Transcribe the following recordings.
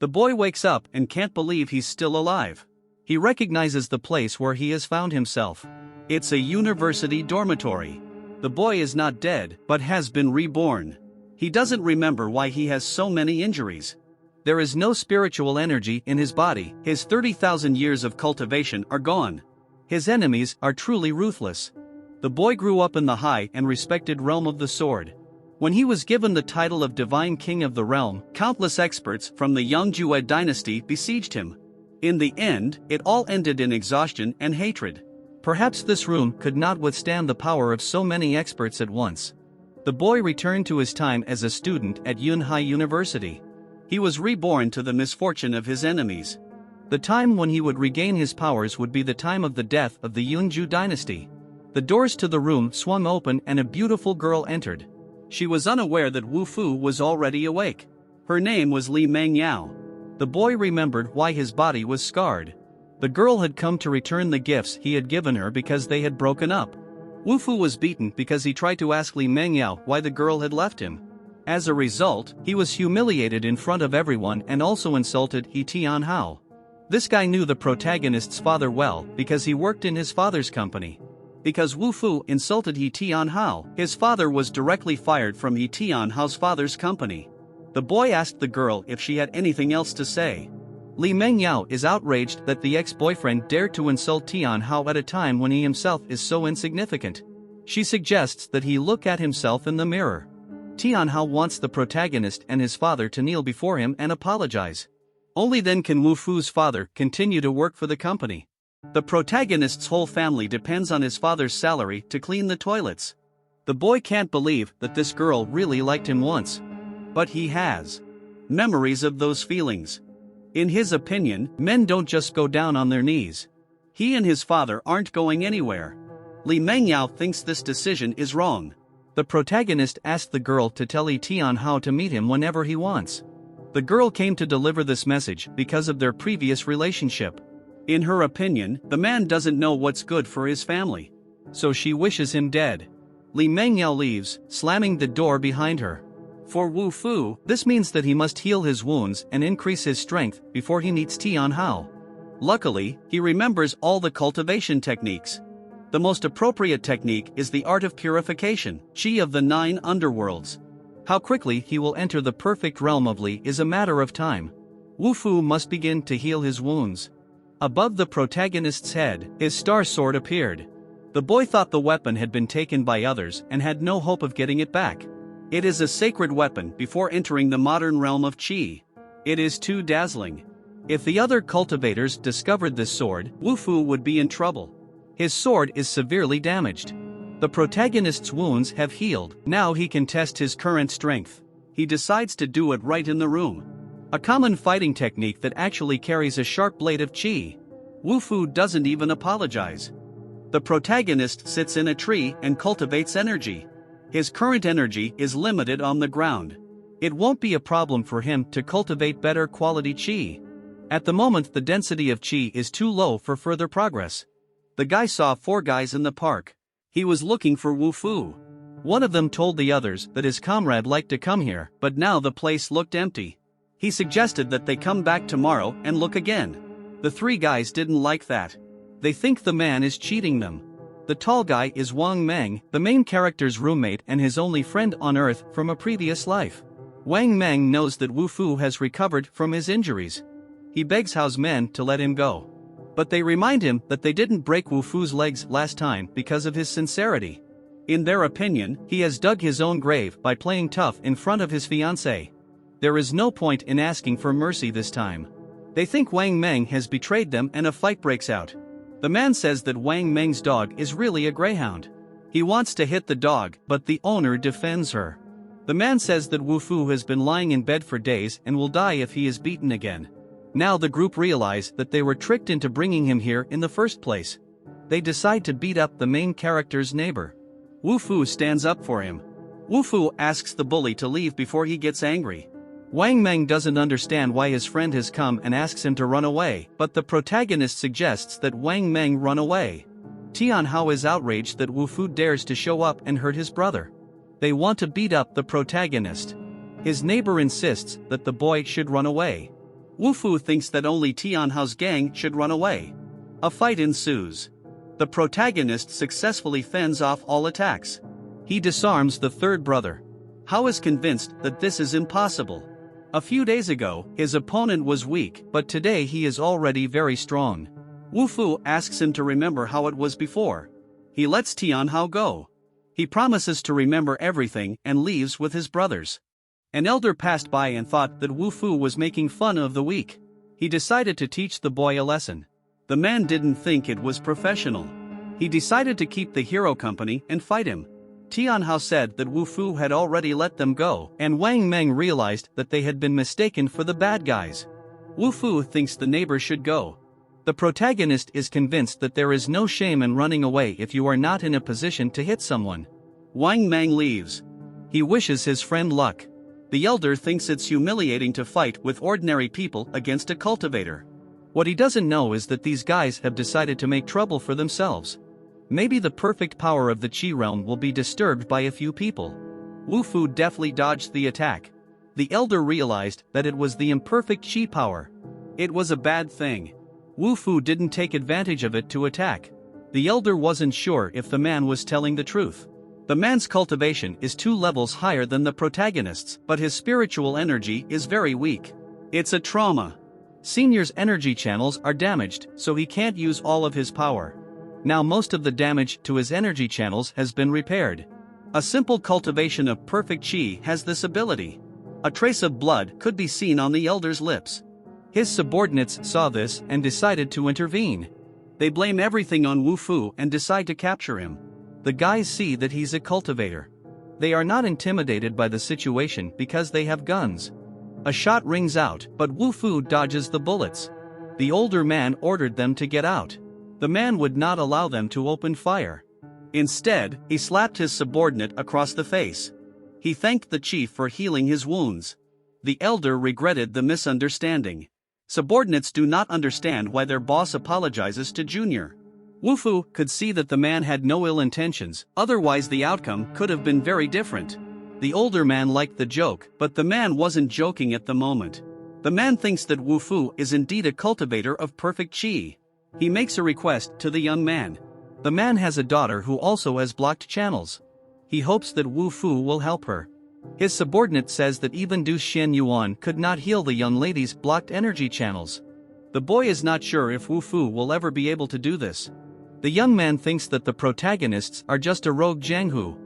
The boy wakes up and can't believe he's still alive. He recognizes the place where he has found himself. It's a university dormitory. The boy is not dead, but has been reborn. He doesn't remember why he has so many injuries. There is no spiritual energy in his body. His 30,000 years of cultivation are gone. His enemies are truly ruthless. The boy grew up in the high and respected realm of the sword. When he was given the title of Divine King of the realm, countless experts from the Yongjue dynasty besieged him. In the end, it all ended in exhaustion and hatred. Perhaps this room could not withstand the power of so many experts at once. The boy returned to his time as a student at Yunhai University. He was reborn to the misfortune of his enemies. The time when he would regain his powers would be the time of the death of the Yunju dynasty. The doors to the room swung open and a beautiful girl entered. She was unaware that Wu Fu was already awake. Her name was Li Mengyao. The boy remembered why his body was scarred. The girl had come to return the gifts he had given her because they had broken up. Wu Fu was beaten because he tried to ask Li Mengyao why the girl had left him. As a result, he was humiliated in front of everyone and also insulted He Tianhao. This guy knew the protagonist's father well because he worked in his father's company. Because Wu Fu insulted He Tianhao, his father was directly fired from He Tianhao's father's company. The boy asked the girl if she had anything else to say. Li Mengyao is outraged that the ex-boyfriend dared to insult Tianhao at a time when he himself is so insignificant. She suggests that he look at himself in the mirror. Tianhao wants the protagonist and his father to kneel before him and apologize. Only then can Wu Fu's father continue to work for the company. The protagonist's whole family depends on his father's salary to clean the toilets. The boy can't believe that this girl really liked him once. But he has memories of those feelings. In his opinion, men don't just go down on their knees. He and his father aren't going anywhere. Li Mengyao thinks this decision is wrong. The protagonist asked the girl to tell Li Tianhao to meet him whenever he wants. The girl came to deliver this message because of their previous relationship. In her opinion, the man doesn't know what's good for his family. So she wishes him dead. Li Mengyao leaves, slamming the door behind her. For Wu Fu, this means that he must heal his wounds and increase his strength before he meets Tianhao. Luckily, he remembers all the cultivation techniques. The most appropriate technique is the art of purification, Qi of the 9 underworlds. How quickly he will enter the perfect realm of Li is a matter of time. Wu Fu must begin to heal his wounds. Above the protagonist's head, his star sword appeared. The boy thought the weapon had been taken by others and had no hope of getting it back. It is a sacred weapon before entering the modern realm of Qi. It is too dazzling. If the other cultivators discovered this sword, Wu Fu would be in trouble. His sword is severely damaged. The protagonist's wounds have healed. Now he can test his current strength. He decides to do it right in the room. A common fighting technique that actually carries a sharp blade of Qi. Wu Fu doesn't even apologize. The protagonist sits in a tree and cultivates energy. His current energy is limited on the ground. It won't be a problem for him to cultivate better quality Qi. At the moment, the density of Qi is too low for further progress. The guy saw 4 guys in the park. He was looking for Wu Fu. One of them told the others that his comrade liked to come here, but now the place looked empty. He suggested that they come back tomorrow and look again. The 3 guys didn't like that. They think the man is cheating them. The tall guy is Wang Meng, the main character's roommate and his only friend on Earth from a previous life. Wang Meng knows that Wu Fu has recovered from his injuries. He begs Hao's men to let him go. But they remind him that they didn't break Wu Fu's legs last time because of his sincerity. In their opinion, he has dug his own grave by playing tough in front of his fiancée. There is no point in asking for mercy this time. They think Wang Meng has betrayed them and a fight breaks out. The man says that Wang Meng's dog is really a greyhound. He wants to hit the dog, but the owner defends her. The man says that Wu Fu has been lying in bed for days and will die if he is beaten again. Now the group realize that they were tricked into bringing him here in the first place. They decide to beat up the main character's neighbor. Wu Fu stands up for him. Wu Fu asks the bully to leave before he gets angry. Wang Meng doesn't understand why his friend has come and asks him to run away, but the protagonist suggests that Wang Meng run away. Tianhao is outraged that Wu Fu dares to show up and hurt his brother. They want to beat up the protagonist. His neighbor insists that the boy should run away. Wu Fu thinks that only Tianhao's gang should run away. A fight ensues. The protagonist successfully fends off all attacks. He disarms the third brother. Hao is convinced that this is impossible. A few days ago, his opponent was weak, but today he is already very strong. Wu Fu asks him to remember how it was before. He lets Tianhao go. He promises to remember everything and leaves with his brothers. An elder passed by and thought that Wu Fu was making fun of the weak. He decided to teach the boy a lesson. The man didn't think it was professional. He decided to keep the hero company and fight him. Tianhao said that Wu Fu had already let them go, and Wang Meng realized that they had been mistaken for the bad guys. Wu Fu thinks the neighbor should go. The protagonist is convinced that there is no shame in running away if you are not in a position to hit someone. Wang Meng leaves. He wishes his friend luck. The elder thinks it's humiliating to fight with ordinary people against a cultivator. What he doesn't know is that these guys have decided to make trouble for themselves. Maybe the perfect power of the Qi realm will be disturbed by a few people. Wu Fu deftly dodged the attack. The elder realized that it was the imperfect Qi power. It was a bad thing. Wu Fu didn't take advantage of it to attack. The elder wasn't sure if the man was telling the truth. The man's cultivation is 2 levels higher than the protagonist's, but his spiritual energy is very weak. It's a trauma. Senior's energy channels are damaged, so he can't use all of his power. Now most of the damage to his energy channels has been repaired. A simple cultivation of perfect Qi has this ability. A trace of blood could be seen on the elder's lips. His subordinates saw this and decided to intervene. They blame everything on Wu Fu and decide to capture him. The guys see that he's a cultivator. They are not intimidated by the situation because they have guns. A shot rings out, but Wu Fu dodges the bullets. The older man ordered them to get out. The man would not allow them to open fire. Instead, he slapped his subordinate across the face. He thanked the chief for healing his wounds. The elder regretted the misunderstanding. Subordinates do not understand why their boss apologizes to Junior. Wu Fu could see that the man had no ill intentions, otherwise the outcome could have been very different. The older man liked the joke, but the man wasn't joking at the moment. The man thinks that Wu Fu is indeed a cultivator of perfect Qi. He makes a request to the young man. The man has a daughter who also has blocked channels. He hopes that Wu Fu will help her. His subordinate says that even Du Xian Yuan could not heal the young lady's blocked energy channels. The boy is not sure if Wu Fu will ever be able to do this. The young man thinks that the protagonists are just a rogue Jianghu.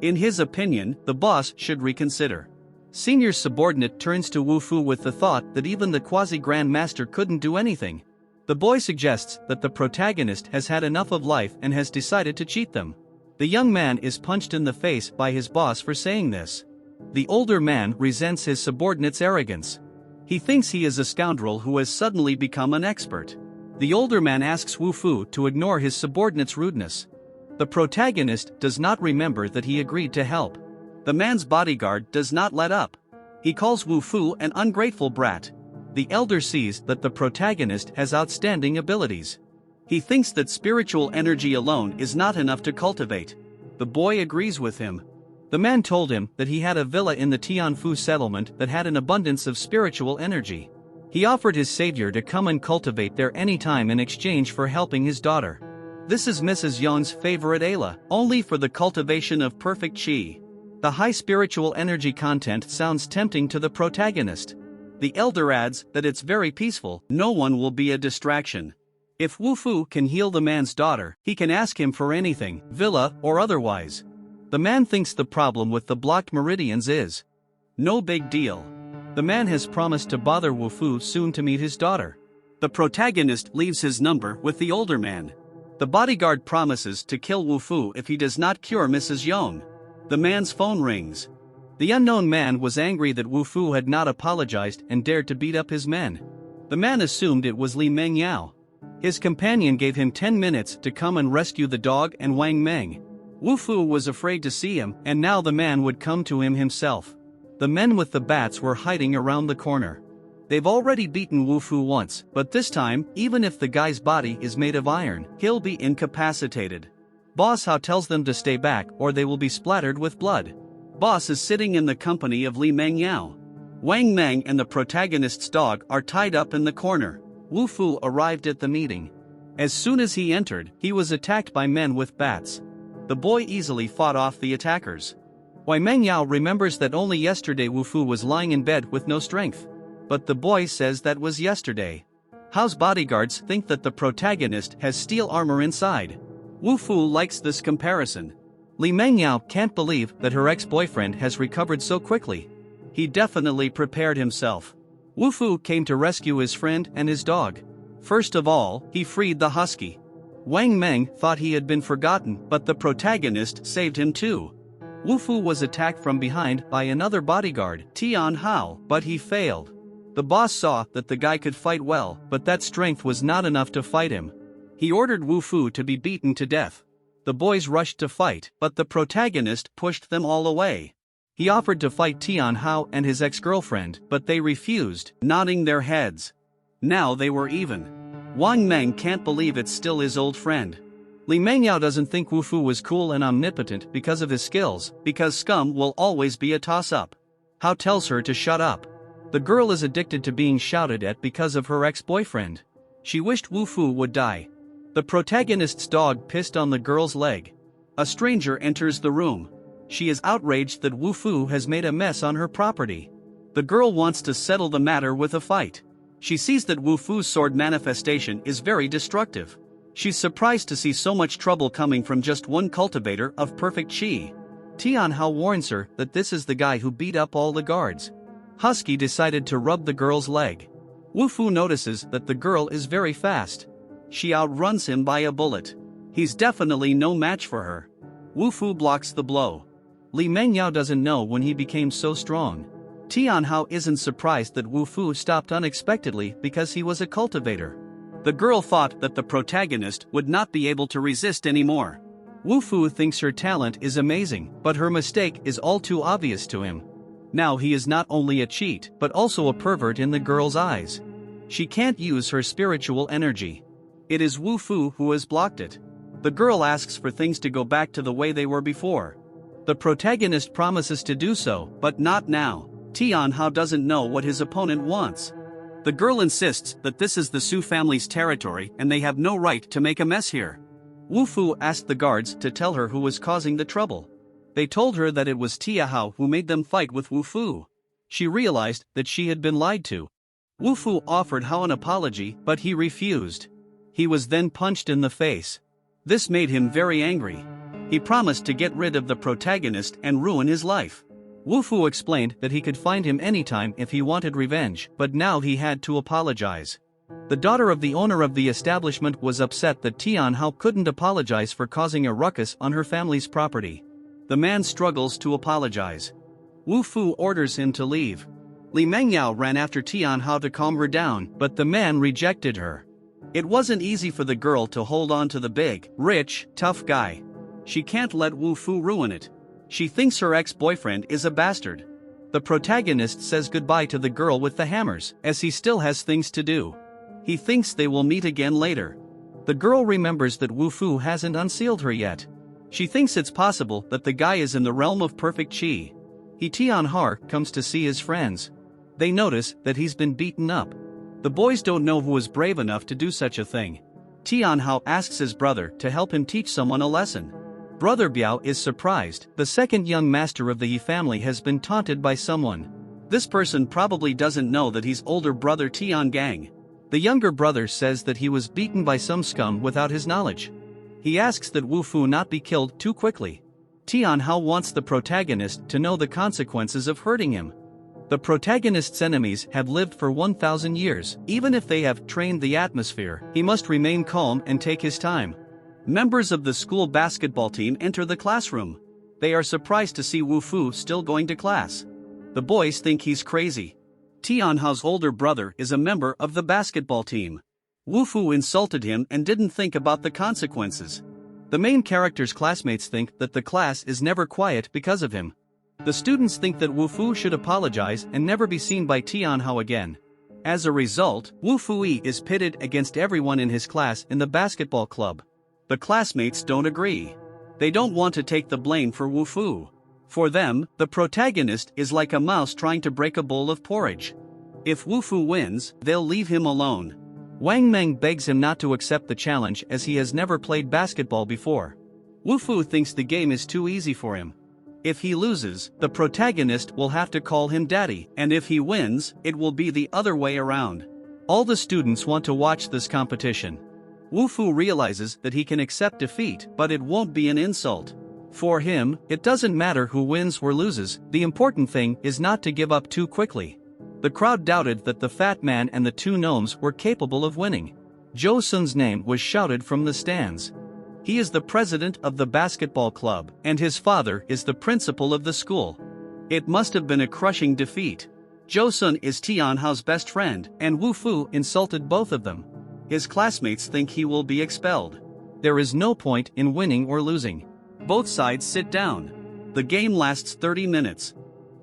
In his opinion, the boss should reconsider. Senior's subordinate turns to Wu Fu with the thought that even the quasi-grand master couldn't do anything. The boy suggests that the protagonist has had enough of life and has decided to cheat them. The young man is punched in the face by his boss for saying this. The older man resents his subordinate's arrogance. He thinks he is a scoundrel who has suddenly become an expert. The older man asks Wu Fu to ignore his subordinate's rudeness. The protagonist does not remember that he agreed to help. The man's bodyguard does not let up. He calls Wu Fu an ungrateful brat. The elder sees that the protagonist has outstanding abilities. He thinks that spiritual energy alone is not enough to cultivate. The boy agrees with him. The man told him that he had a villa in the Tianfu settlement that had an abundance of spiritual energy. He offered his savior to come and cultivate there anytime in exchange for helping his daughter. This is Mrs. Yang's favorite Ayla, only for the cultivation of perfect Qi. The high spiritual energy content sounds tempting to the protagonist. The elder adds that it's very peaceful, no one will be a distraction. If Wu Fu can heal the man's daughter, he can ask him for anything, villa or otherwise. The man thinks the problem with the blocked meridians is no big deal. The man has promised to bother Wu Fu soon to meet his daughter. The protagonist leaves his number with the older man. The bodyguard promises to kill Wu Fu if he does not cure Mrs. Yang. The man's phone rings. The unknown man was angry that Wu Fu had not apologized and dared to beat up his men. The man assumed it was Li Mengyao. His companion gave him 10 minutes to come and rescue the dog and Wang Meng. Wu Fu was afraid to see him, and now the man would come to him himself. The men with the bats were hiding around the corner. They've already beaten Wu Fu once, but this time, even if the guy's body is made of iron, he'll be incapacitated. Boss Hao tells them to stay back or they will be splattered with blood. Boss is sitting in the company of Li Mengyao. Wang Meng and the protagonist's dog are tied up in the corner. Wu Fu arrived at the meeting. As soon as he entered, he was attacked by men with bats. The boy easily fought off the attackers. Wei Mengyao remembers that only yesterday Wu Fu was lying in bed with no strength. But the boy says that was yesterday. Hao's bodyguards think that the protagonist has steel armor inside. Wu Fu likes this comparison. Li Mengyao can't believe that her ex-boyfriend has recovered so quickly. He definitely prepared himself. Wu Fu came to rescue his friend and his dog. First of all, he freed the husky. Wang Meng thought he had been forgotten, but the protagonist saved him too. Wu Fu was attacked from behind by another bodyguard, Tian Hao, but he failed. The boss saw that the guy could fight well, but that strength was not enough to fight him. He ordered Wu Fu to be beaten to death. The boys rushed to fight, but the protagonist pushed them all away. He offered to fight Tian Hao and his ex-girlfriend, but they refused, nodding their heads. Now they were even. Wang Meng can't believe it's still his old friend. Li Mengyao doesn't think Wu Fu was cool and omnipotent because of his skills, because scum will always be a toss-up. Hao tells her to shut up. The girl is addicted to being shouted at because of her ex-boyfriend. She wished Wu Fu would die. The protagonist's dog pissed on the girl's leg. A stranger enters the room. She is outraged that Wu Fu has made a mess on her property. The girl wants to settle the matter with a fight. She sees that Wu Fu's sword manifestation is very destructive. She's surprised to see so much trouble coming from just one cultivator of perfect chi. Tian Hao warns her that this is the guy who beat up all the guards. Husky decided to rub the girl's leg. Wu Fu notices that the girl is very fast. She outruns him by a bullet. He's definitely no match for her. Wu Fu blocks the blow. Li Mengyao doesn't know when he became so strong. Tian Hao isn't surprised that Wu Fu stopped unexpectedly because he was a cultivator. The girl thought that the protagonist would not be able to resist anymore. Wu Fu thinks her talent is amazing, but her mistake is all too obvious to him. Now he is not only a cheat, but also a pervert in the girl's eyes. She can't use her spiritual energy. It is Wu Fu who has blocked it. The girl asks for things to go back to the way they were before. The protagonist promises to do so, but not now. Tian Hao doesn't know what his opponent wants. The girl insists that this is the Su family's territory and they have no right to make a mess here. Wu Fu asked the guards to tell her who was causing the trouble. They told her that it was Tia Hao who made them fight with Wu Fu. She realized that she had been lied to. Wu Fu offered Hao an apology, but he refused. He was then punched in the face. This made him very angry. He promised to get rid of the protagonist and ruin his life. Wu Fu explained that he could find him anytime if he wanted revenge, but now he had to apologize. The daughter of the owner of the establishment was upset that Tian Hao couldn't apologize for causing a ruckus on her family's property. The man struggles to apologize. Wu Fu orders him to leave. Li Mengyao ran after Tian Hao to calm her down, but the man rejected her. It wasn't easy for the girl to hold on to the big, rich, tough guy. She can't let Wu Fu ruin it. She thinks her ex-boyfriend is a bastard. The protagonist says goodbye to the girl with the hammers, as he still has things to do. He thinks they will meet again later. The girl remembers that Wu Fu hasn't unsealed her yet. She thinks it's possible that the guy is in the realm of perfect chi. Tian Hao comes to see his friends. They notice that he's been beaten up. The boys don't know who is brave enough to do such a thing. Tian Hao asks his brother to help him teach someone a lesson. Brother Biao is surprised. The second young master of the He family has been taunted by someone. This person probably doesn't know that he's older brother Tian Gang. The younger brother says that he was beaten by some scum without his knowledge. He asks that Wu Fu not be killed too quickly. Tian Hao wants the protagonist to know the consequences of hurting him. The protagonist's enemies have lived for 1,000 years. Even if they have trained the atmosphere, he must remain calm and take his time. Members of the school basketball team enter the classroom. They are surprised to see Wu Fu still going to class. The boys think he's crazy. Tian Hao's older brother is a member of the basketball team. Wu Fu insulted him and didn't think about the consequences. The main character's classmates think that the class is never quiet because of him. The students think that Wu Fu should apologize and never be seen by Tian Hao again. As a result, Wu Fui is pitted against everyone in his class in the basketball club. The classmates don't agree. They don't want to take the blame for Wu Fu. For them, the protagonist is like a mouse trying to break a bowl of porridge. If Wu Fu wins, they'll leave him alone. Wang Meng begs him not to accept the challenge as he has never played basketball before. Wu Fu thinks the game is too easy for him. If he loses, the protagonist will have to call him daddy, and if he wins, it will be the other way around. All the students want to watch this competition. Wu Fu realizes that he can accept defeat, but it won't be an insult. For him, it doesn't matter who wins or loses, the important thing is not to give up too quickly. The crowd doubted that the fat man and the two gnomes were capable of winning. Zhou Sun's name was shouted from the stands. He is the president of the basketball club, and his father is the principal of the school. It must have been a crushing defeat. Zhou Sun is Tianhao's best friend, and Wu Fu insulted both of them. His classmates think he will be expelled. There is no point in winning or losing. Both sides sit down. The game lasts 30 minutes.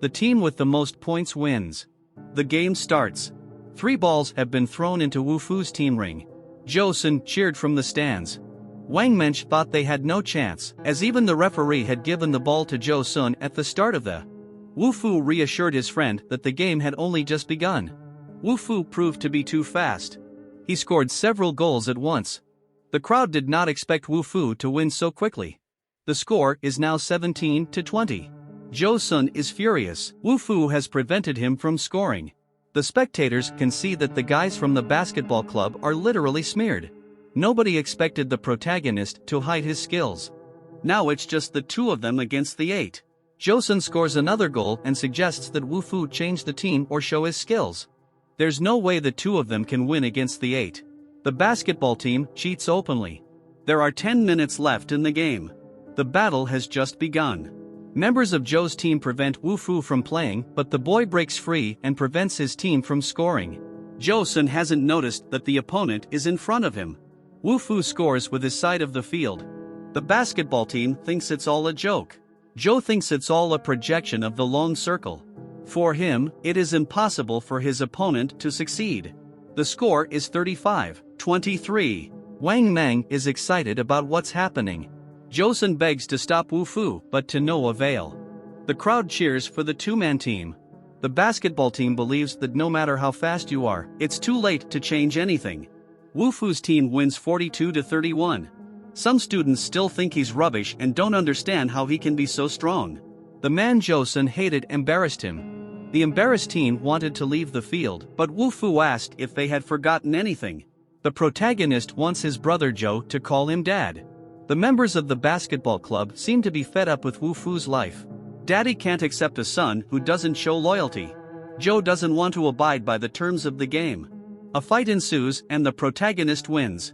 The team with the most points wins. The game starts. 3 balls have been thrown into Wu Fu's team ring. Zhou Sun cheered from the stands. Wang Mensch thought they had no chance, as even the referee had given the ball to Zhou Sun at the start of the. Wu Fu reassured his friend that the game had only just begun. Wu Fu proved to be too fast. He scored several goals at once. The crowd did not expect Wu Fu to win so quickly. The score is now 17-20. Zhou Sun is furious. Wu Fu has prevented him from scoring. The spectators can see that the guys from the basketball club are literally smeared. Nobody expected the protagonist to hide his skills. Now it's just the 2 of them against the 8. Zhou Sun scores another goal and suggests that Wu Fu change the team or show his skills. There's no way the 2 of them can win against the 8. The basketball team cheats openly. There are 10 minutes left in the game. The battle has just begun. Members of Zhou's team prevent Wu Fu from playing, but the boy breaks free and prevents his team from scoring. Zhou Sun hasn't noticed that the opponent is in front of him. Wu Fu scores with his side of the field. The basketball team thinks it's all a joke. Zhou thinks it's all a projection of the long circle. For him, it is impossible for his opponent to succeed. The score is 35-23. Wang Meng is excited about what's happening. Zhou Sun begs to stop Wu Fu, but to no avail. The crowd cheers for the 2-man team. The basketball team believes that no matter how fast you are, it's too late to change anything. Wu Fu's team wins 42-31. Some students still think he's rubbish and don't understand how he can be so strong. The man Zhou Sun hated embarrassed him. The embarrassed team wanted to leave the field, but Wu Fu asked if they had forgotten anything. The protagonist wants his brother Zhou to call him dad. The members of the basketball club seem to be fed up with Wu Fu's life. Daddy can't accept a son who doesn't show loyalty. Zhou doesn't want to abide by the terms of the game. A fight ensues and the protagonist wins.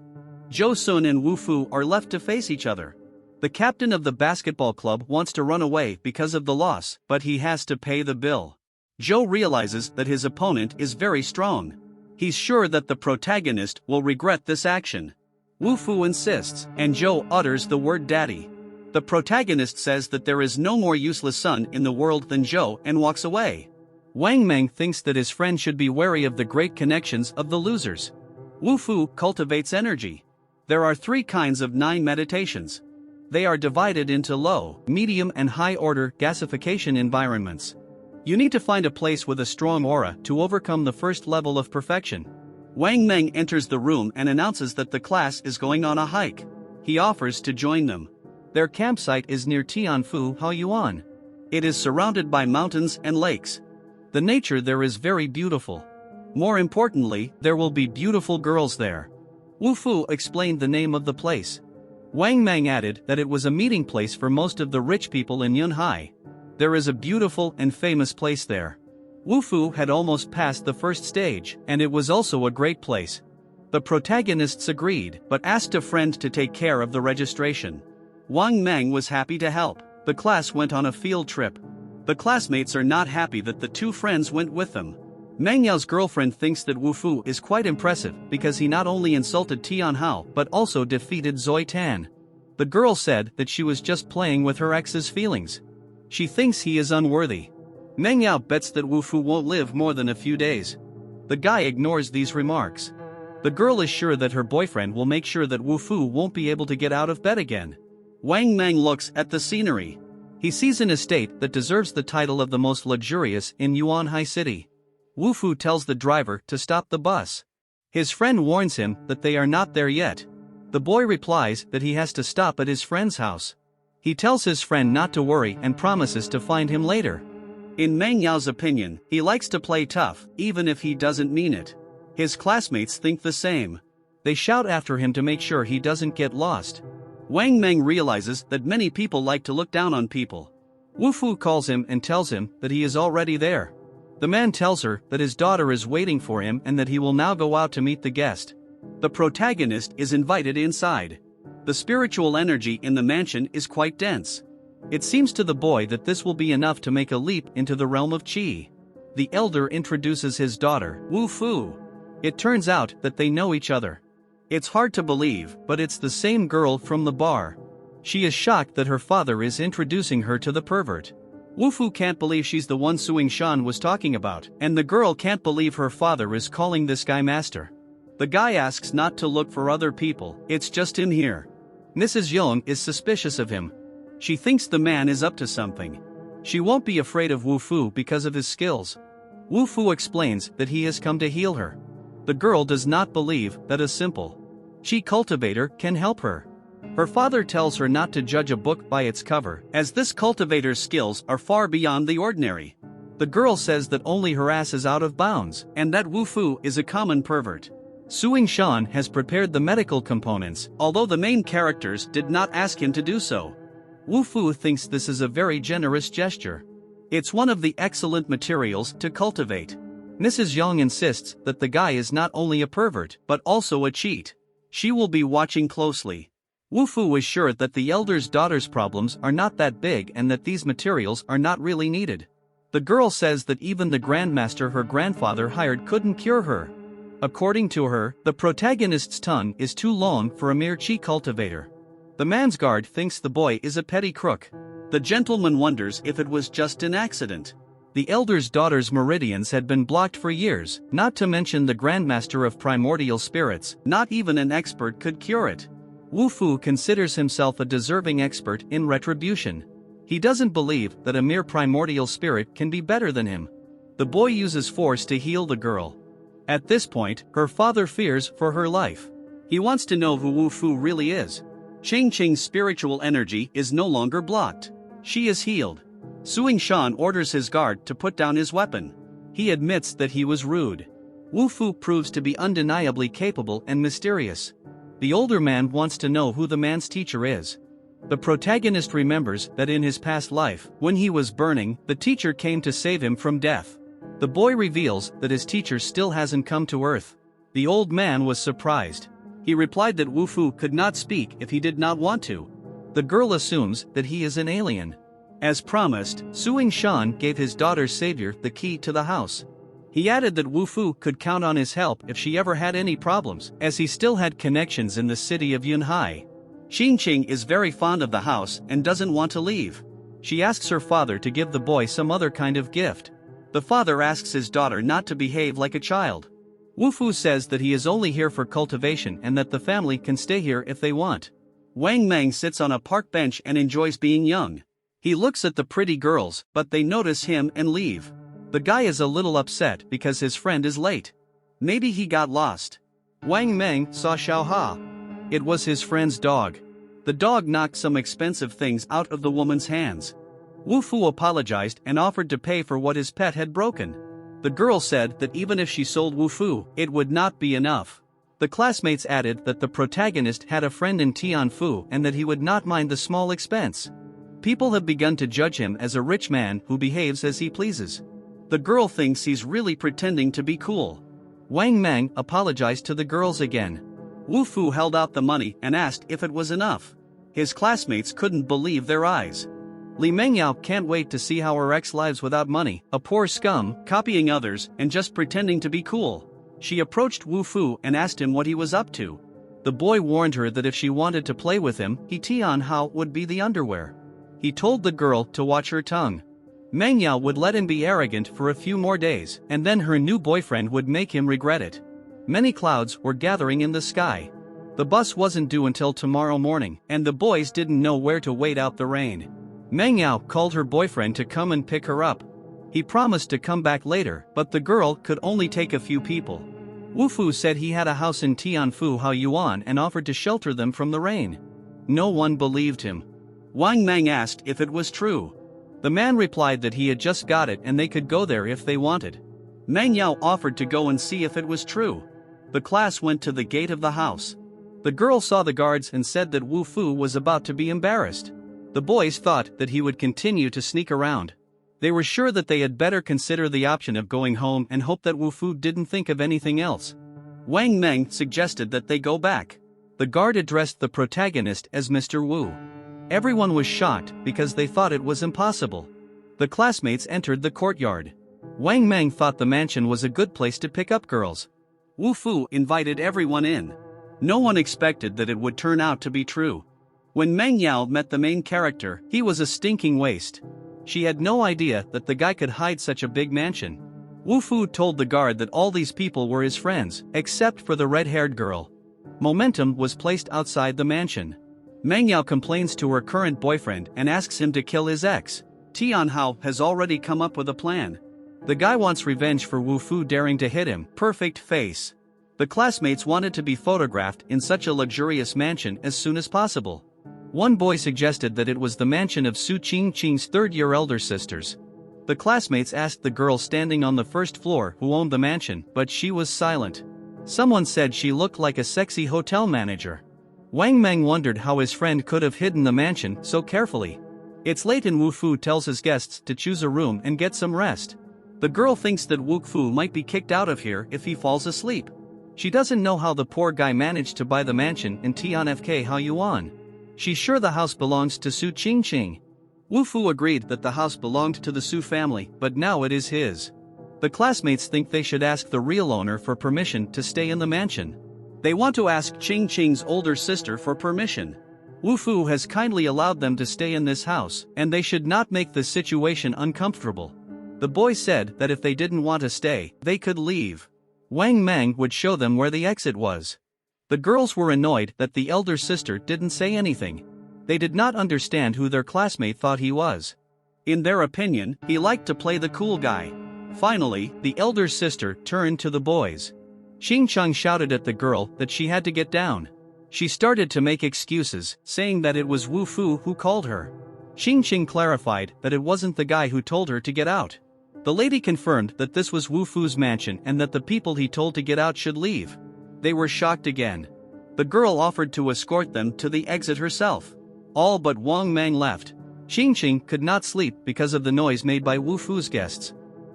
Zhou Sun and Wu Fu are left to face each other. The captain of the basketball club wants to run away because of the loss, but he has to pay the bill. Zhou realizes that his opponent is very strong. He's sure that the protagonist will regret this action. Wu Fu insists, and Zhou utters the word daddy. The protagonist says that there is no more useless son in the world than Zhou and walks away. Wang Meng thinks that his friend should be wary of the great connections of the losers. Wu Fu cultivates energy. There are 3 kinds of 9 meditations. They are divided into low, medium and high order gasification environments. You need to find a place with a strong aura to overcome the first level of perfection. Wang Meng enters the room and announces that the class is going on a hike. He offers to join them. Their campsite is near Tianfu Haoyuan. It is surrounded by mountains and lakes. The nature there is very beautiful. More importantly, there will be beautiful girls there. Wu Fu explained the name of the place. Wang Meng added that it was a meeting place for most of the rich people in Yunhai. There is a beautiful and famous place there. Wu Fu had almost passed the first stage, and it was also a great place. The protagonists agreed, but asked a friend to take care of the registration. Wang Meng was happy to help. The class went on a field trip. The classmates are not happy that the 2 friends went with them. Meng Yao's girlfriend thinks that Wu Fu is quite impressive because he not only insulted Tian Hao but also defeated Zoi Tan. The girl said that she was just playing with her ex's feelings. She thinks he is unworthy. Meng Yao bets that Wu Fu won't live more than a few days. The guy ignores these remarks. The girl is sure that her boyfriend will make sure that Wu Fu won't be able to get out of bed again. Wang Meng looks at the scenery. He sees an estate that deserves the title of the most luxurious in Yuanhai City. Wu Fu tells the driver to stop the bus. His friend warns him that they are not there yet. The boy replies that he has to stop at his friend's house. He tells his friend not to worry and promises to find him later. In Meng Yao's opinion, he likes to play tough, even if he doesn't mean it. His classmates think the same. They shout after him to make sure he doesn't get lost. Wang Meng realizes that many people like to look down on people. Wu Fu calls him and tells him that he is already there. The man tells her that his daughter is waiting for him and that he will now go out to meet the guest. The protagonist is invited inside. The spiritual energy in the mansion is quite dense. It seems to the boy that this will be enough to make a leap into the realm of Qi. The elder introduces his daughter, Wu Fu. It turns out that they know each other. It's hard to believe, but it's the same girl from the bar. She is shocked that her father is introducing her to the pervert. Wu Fu can't believe she's the one Suing Shan was talking about, and the girl can't believe her father is calling this guy master. The guy asks not to look for other people, it's just him here. Mrs. Yong is suspicious of him. She thinks the man is up to something. She won't be afraid of Wu Fu because of his skills. Wu Fu explains that he has come to heal her. The girl does not believe that a simple Qi cultivator can help her. Her father tells her not to judge a book by its cover, as this cultivator's skills are far beyond the ordinary. The girl says that only her ass is out of bounds, and that Wu Fu is a common pervert. Suing Shan has prepared the medical components, although the main characters did not ask him to do so. Wu Fu thinks this is a very generous gesture. It's one of the excellent materials to cultivate. Mrs. Yang insists that the guy is not only a pervert, but also a cheat. She will be watching closely. Wu Fu is sure that the elder's daughter's problems are not that big and that these materials are not really needed. The girl says that even the grandmaster her grandfather hired couldn't cure her. According to her, the protagonist's tongue is too long for a mere Qi cultivator. The man's guard thinks the boy is a petty crook. The gentleman wonders if it was just an accident. The elder's daughter's meridians had been blocked for years, not to mention the grandmaster of primordial spirits, not even an expert could cure it. Wu Fu considers himself a deserving expert in retribution. He doesn't believe that a mere primordial spirit can be better than him. The boy uses force to heal the girl. At this point, her father fears for her life. He wants to know who Wu Fu really is. Ching Ching's spiritual energy is no longer blocked. She is healed. Suing Shan orders his guard to put down his weapon. He admits that he was rude. Wu Fu proves to be undeniably capable and mysterious. The older man wants to know who the man's teacher is. The protagonist remembers that in his past life, when he was burning, the teacher came to save him from death. The boy reveals that his teacher still hasn't come to Earth. The old man was surprised. He replied that Wu Fu could not speak if he did not want to. The girl assumes that he is an alien. As promised, Suing Shan gave his daughter's savior the key to the house. He added that Wu Fu could count on his help if she ever had any problems, as he still had connections in the city of Yunhai. Xing Qing is very fond of the house and doesn't want to leave. She asks her father to give the boy some other kind of gift. The father asks his daughter not to behave like a child. Wu Fu says that he is only here for cultivation and that the family can stay here if they want. Wang Meng sits on a park bench and enjoys being young. He looks at the pretty girls, but they notice him and leave. The guy is a little upset because his friend is late. Maybe he got lost. Wang Meng saw Xiao Ha. It was his friend's dog. The dog knocked some expensive things out of the woman's hands. Wu Fu apologized and offered to pay for what his pet had broken. The girl said that even if she sold Wu Fu, it would not be enough. The classmates added that the protagonist had a friend in Tianfu and that he would not mind the small expense. People have begun to judge him as a rich man who behaves as he pleases. The girl thinks he's really pretending to be cool. Wang Meng apologized to the girls again. Wu Fu held out the money and asked if it was enough. His classmates couldn't believe their eyes. Li Mengyao can't wait to see how her ex lives without money, a poor scum, copying others, and just pretending to be cool. She approached Wu Fu and asked him what he was up to. The boy warned her that if she wanted to play with him, he Tian Hao would be the underwear. He told the girl to watch her tongue. Meng Yao would let him be arrogant for a few more days, and then her new boyfriend would make him regret it. Many clouds were gathering in the sky. The bus wasn't due until tomorrow morning, and the boys didn't know where to wait out the rain. Meng Yao called her boyfriend to come and pick her up. He promised to come back later, but the girl could only take a few people. Wu Fu said he had a house in Tianfu Haoyuan and offered to shelter them from the rain. No one believed him. Wang Meng asked if it was true. The man replied that he had just got it and they could go there if they wanted. Meng Yao offered to go and see if it was true. The class went to the gate of the house. The girl saw the guards and said that Wu Fu was about to be embarrassed. The boys thought that he would continue to sneak around. They were sure that they had better consider the option of going home and hope that Wu Fu didn't think of anything else. Wang Meng suggested that they go back. The guard addressed the protagonist as Mr. Wu. Everyone was shocked because they thought it was impossible. The classmates entered the courtyard. Wang Meng thought the mansion was a good place to pick up girls. Wu Fu invited everyone in. No one expected that it would turn out to be true. When Meng Yao met the main character, he was a stinking waste. She had no idea that the guy could hide such a big mansion. Wu Fu told the guard that all these people were his friends, except for the red-haired girl. Momentum was placed outside the mansion. Meng Yao complains to her current boyfriend and asks him to kill his ex. Tian Hao has already come up with a plan. The guy wants revenge for Wu Fu daring to hit him. Perfect face. The classmates wanted to be photographed in such a luxurious mansion as soon as possible. One boy suggested that it was the mansion of Su Qingqing's third-year elder sisters. The classmates asked the girl standing on the first floor who owned the mansion, but she was silent. Someone said she looked like a sexy hotel manager. Wang Meng wondered how his friend could have hidden the mansion so carefully. It's late and Wu Fu tells his guests to choose a room and get some rest. The girl thinks that Wu Fu might be kicked out of here if he falls asleep. She doesn't know how the poor guy managed to buy the mansion in Tianfk Haoyuan. She's sure the house belongs to Su Qingqing. Wu Fu agreed that the house belonged to the Su family, but now it is his. The classmates think they should ask the real owner for permission to stay in the mansion. They want to ask Qingqing's older sister for permission. Wu Fu has kindly allowed them to stay in this house, and they should not make the situation uncomfortable. The boy said that if they didn't want to stay, they could leave. Wang Meng would show them where the exit was. The girls were annoyed that the elder sister didn't say anything. They did not understand who their classmate thought he was. In their opinion, he liked to play the cool guy. Finally, the elder sister turned to the boys. Xingcheng shouted at the girl that she had to get down. She started to make excuses, saying that it was Wu Fu who called her. Xingqing clarified that it wasn't the guy who told her to get out. The lady confirmed that this was Wu Fu's mansion and that the people he told to get out should leave. They were shocked again. The girl offered to escort them to the exit herself. All but Wang Meng left. Xingqing could not sleep because of the noise made by Wu Fu's guests.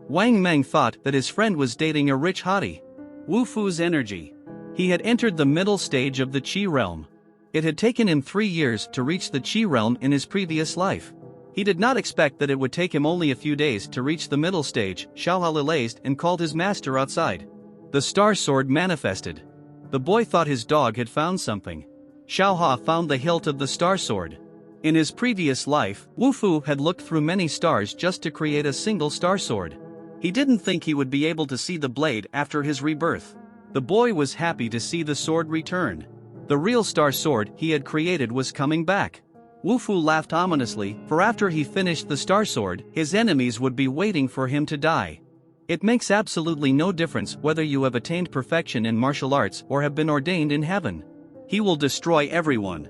Wang Meng thought that his friend was dating a rich hottie. Wu Fu's energy. He had entered the middle stage of the Qi realm. It had taken him 3 years to reach the Qi realm in his previous life. He did not expect that it would take him only a few days to reach the middle stage. Xiaohao lilazed and called his master outside. The star sword manifested. The boy thought his dog had found something. Xiaohao found the hilt of the star sword. In his previous life, Wu Fu had looked through many stars just to create a single star sword. He didn't think he would be able to see the blade after his rebirth. The boy was happy to see the sword return. The real star sword he had created was coming back. Wu Fu laughed ominously, for after he finished the star sword, his enemies would be waiting for him to die. It makes absolutely no difference whether you have attained perfection in martial arts or have been ordained in heaven. He will destroy everyone.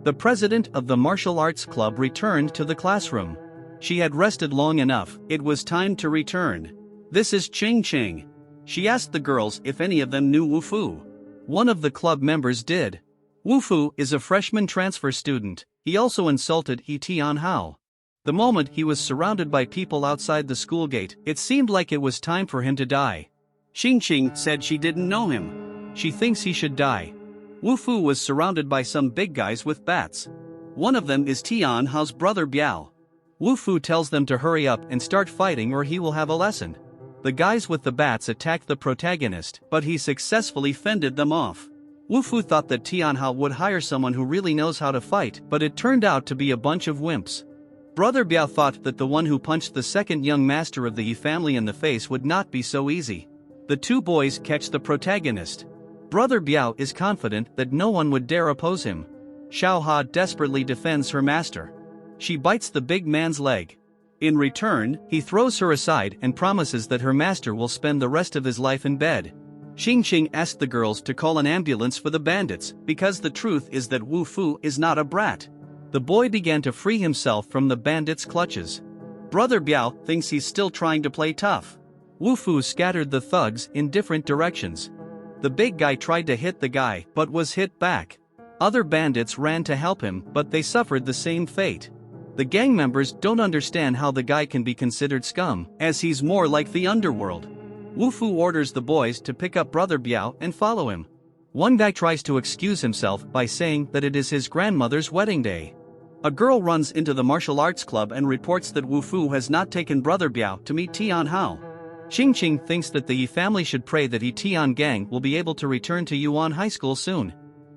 The president of the martial arts club returned to the classroom. She had rested long enough, it was time to return. This is Qingqing. She asked the girls if any of them knew Wu Fu. One of the club members did. Wu Fu is a freshman transfer student. He also insulted Tian Hao. The moment he was surrounded by people outside the school gate, it seemed like it was time for him to die. Xingqing said she didn't know him. She thinks he should die. Wu Fu was surrounded by some big guys with bats. One of them is Tian Hao's brother Biao. Wu Fu tells them to hurry up and start fighting or he will have a lesson. The guys with the bats attacked the protagonist, but he successfully fended them off. Wu Fu thought that Tian Hao would hire someone who really knows how to fight, but it turned out to be a bunch of wimps. Brother Biao thought that the one who punched the second young master of the Yi family in the face would not be so easy. The two boys catch the protagonist. Brother Biao is confident that no one would dare oppose him. Xiaohao desperately defends her master. She bites the big man's leg. In return, he throws her aside and promises that her master will spend the rest of his life in bed. Xingqing asked the girls to call an ambulance for the bandits, because the truth is that Wu Fu is not a brat. The boy began to free himself from the bandits' clutches. Brother Biao thinks he's still trying to play tough. Wu Fu scattered the thugs in different directions. The big guy tried to hit the guy but was hit back. Other bandits ran to help him, but they suffered the same fate. The gang members don't understand how the guy can be considered scum, as he's more like the underworld. Wu Fu orders the boys to pick up Brother Biao and follow him. One guy tries to excuse himself by saying that it is his grandmother's wedding day. A girl runs into the martial arts club and reports that Wu Fu has not taken Brother Biao to meet Tian Hao. Xingqing thinks that the Yi family should pray that Yi Tian gang will be able to return to Yuan High School soon.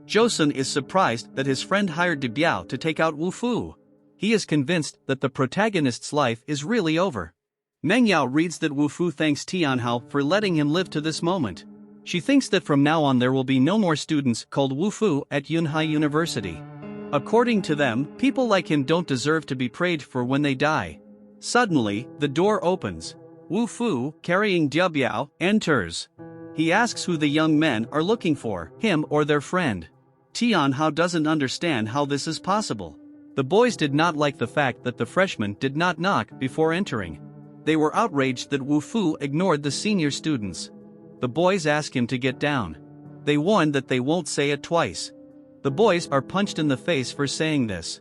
Josun is surprised that his friend hired De Biao to take out Wu Fu. He is convinced that the protagonist's life is really over. Meng Yao reads that Wu Fu thanks Tian Hao for letting him live to this moment. She thinks that from now on there will be no more students called Wu Fu at Yunhai University. According to them, people like him don't deserve to be prayed for when they die. Suddenly, the door opens. Wu Fu, carrying Jia Biao, enters. He asks who the young men are looking for, him or their friend. Tian Hao doesn't understand how this is possible. The boys did not like the fact that the freshman did not knock before entering. They were outraged that Wu Fu ignored the senior students. The boys ask him to get down. They warn that they won't say it twice. The boys are punched in the face for saying this.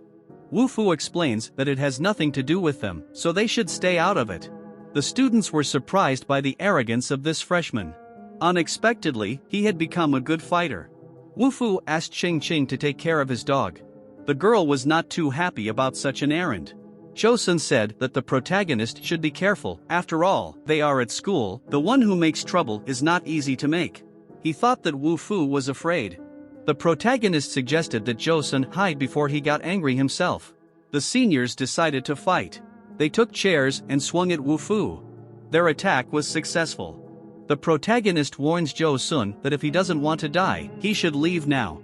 Wu Fu explains that it has nothing to do with them, so they should stay out of it. The students were surprised by the arrogance of this freshman. Unexpectedly, he had become a good fighter. Wu Fu asked Xingqing to take care of his dog. The girl was not too happy about such an errand. Josun said that the protagonist should be careful, after all, they are at school, the one who makes trouble is not easy to make. He thought that Wu Fu was afraid. The protagonist suggested that Josun hide before he got angry himself. The seniors decided to fight. They took chairs and swung at Wu Fu. Their attack was successful. The protagonist warns Josun that if he doesn't want to die, he should leave now.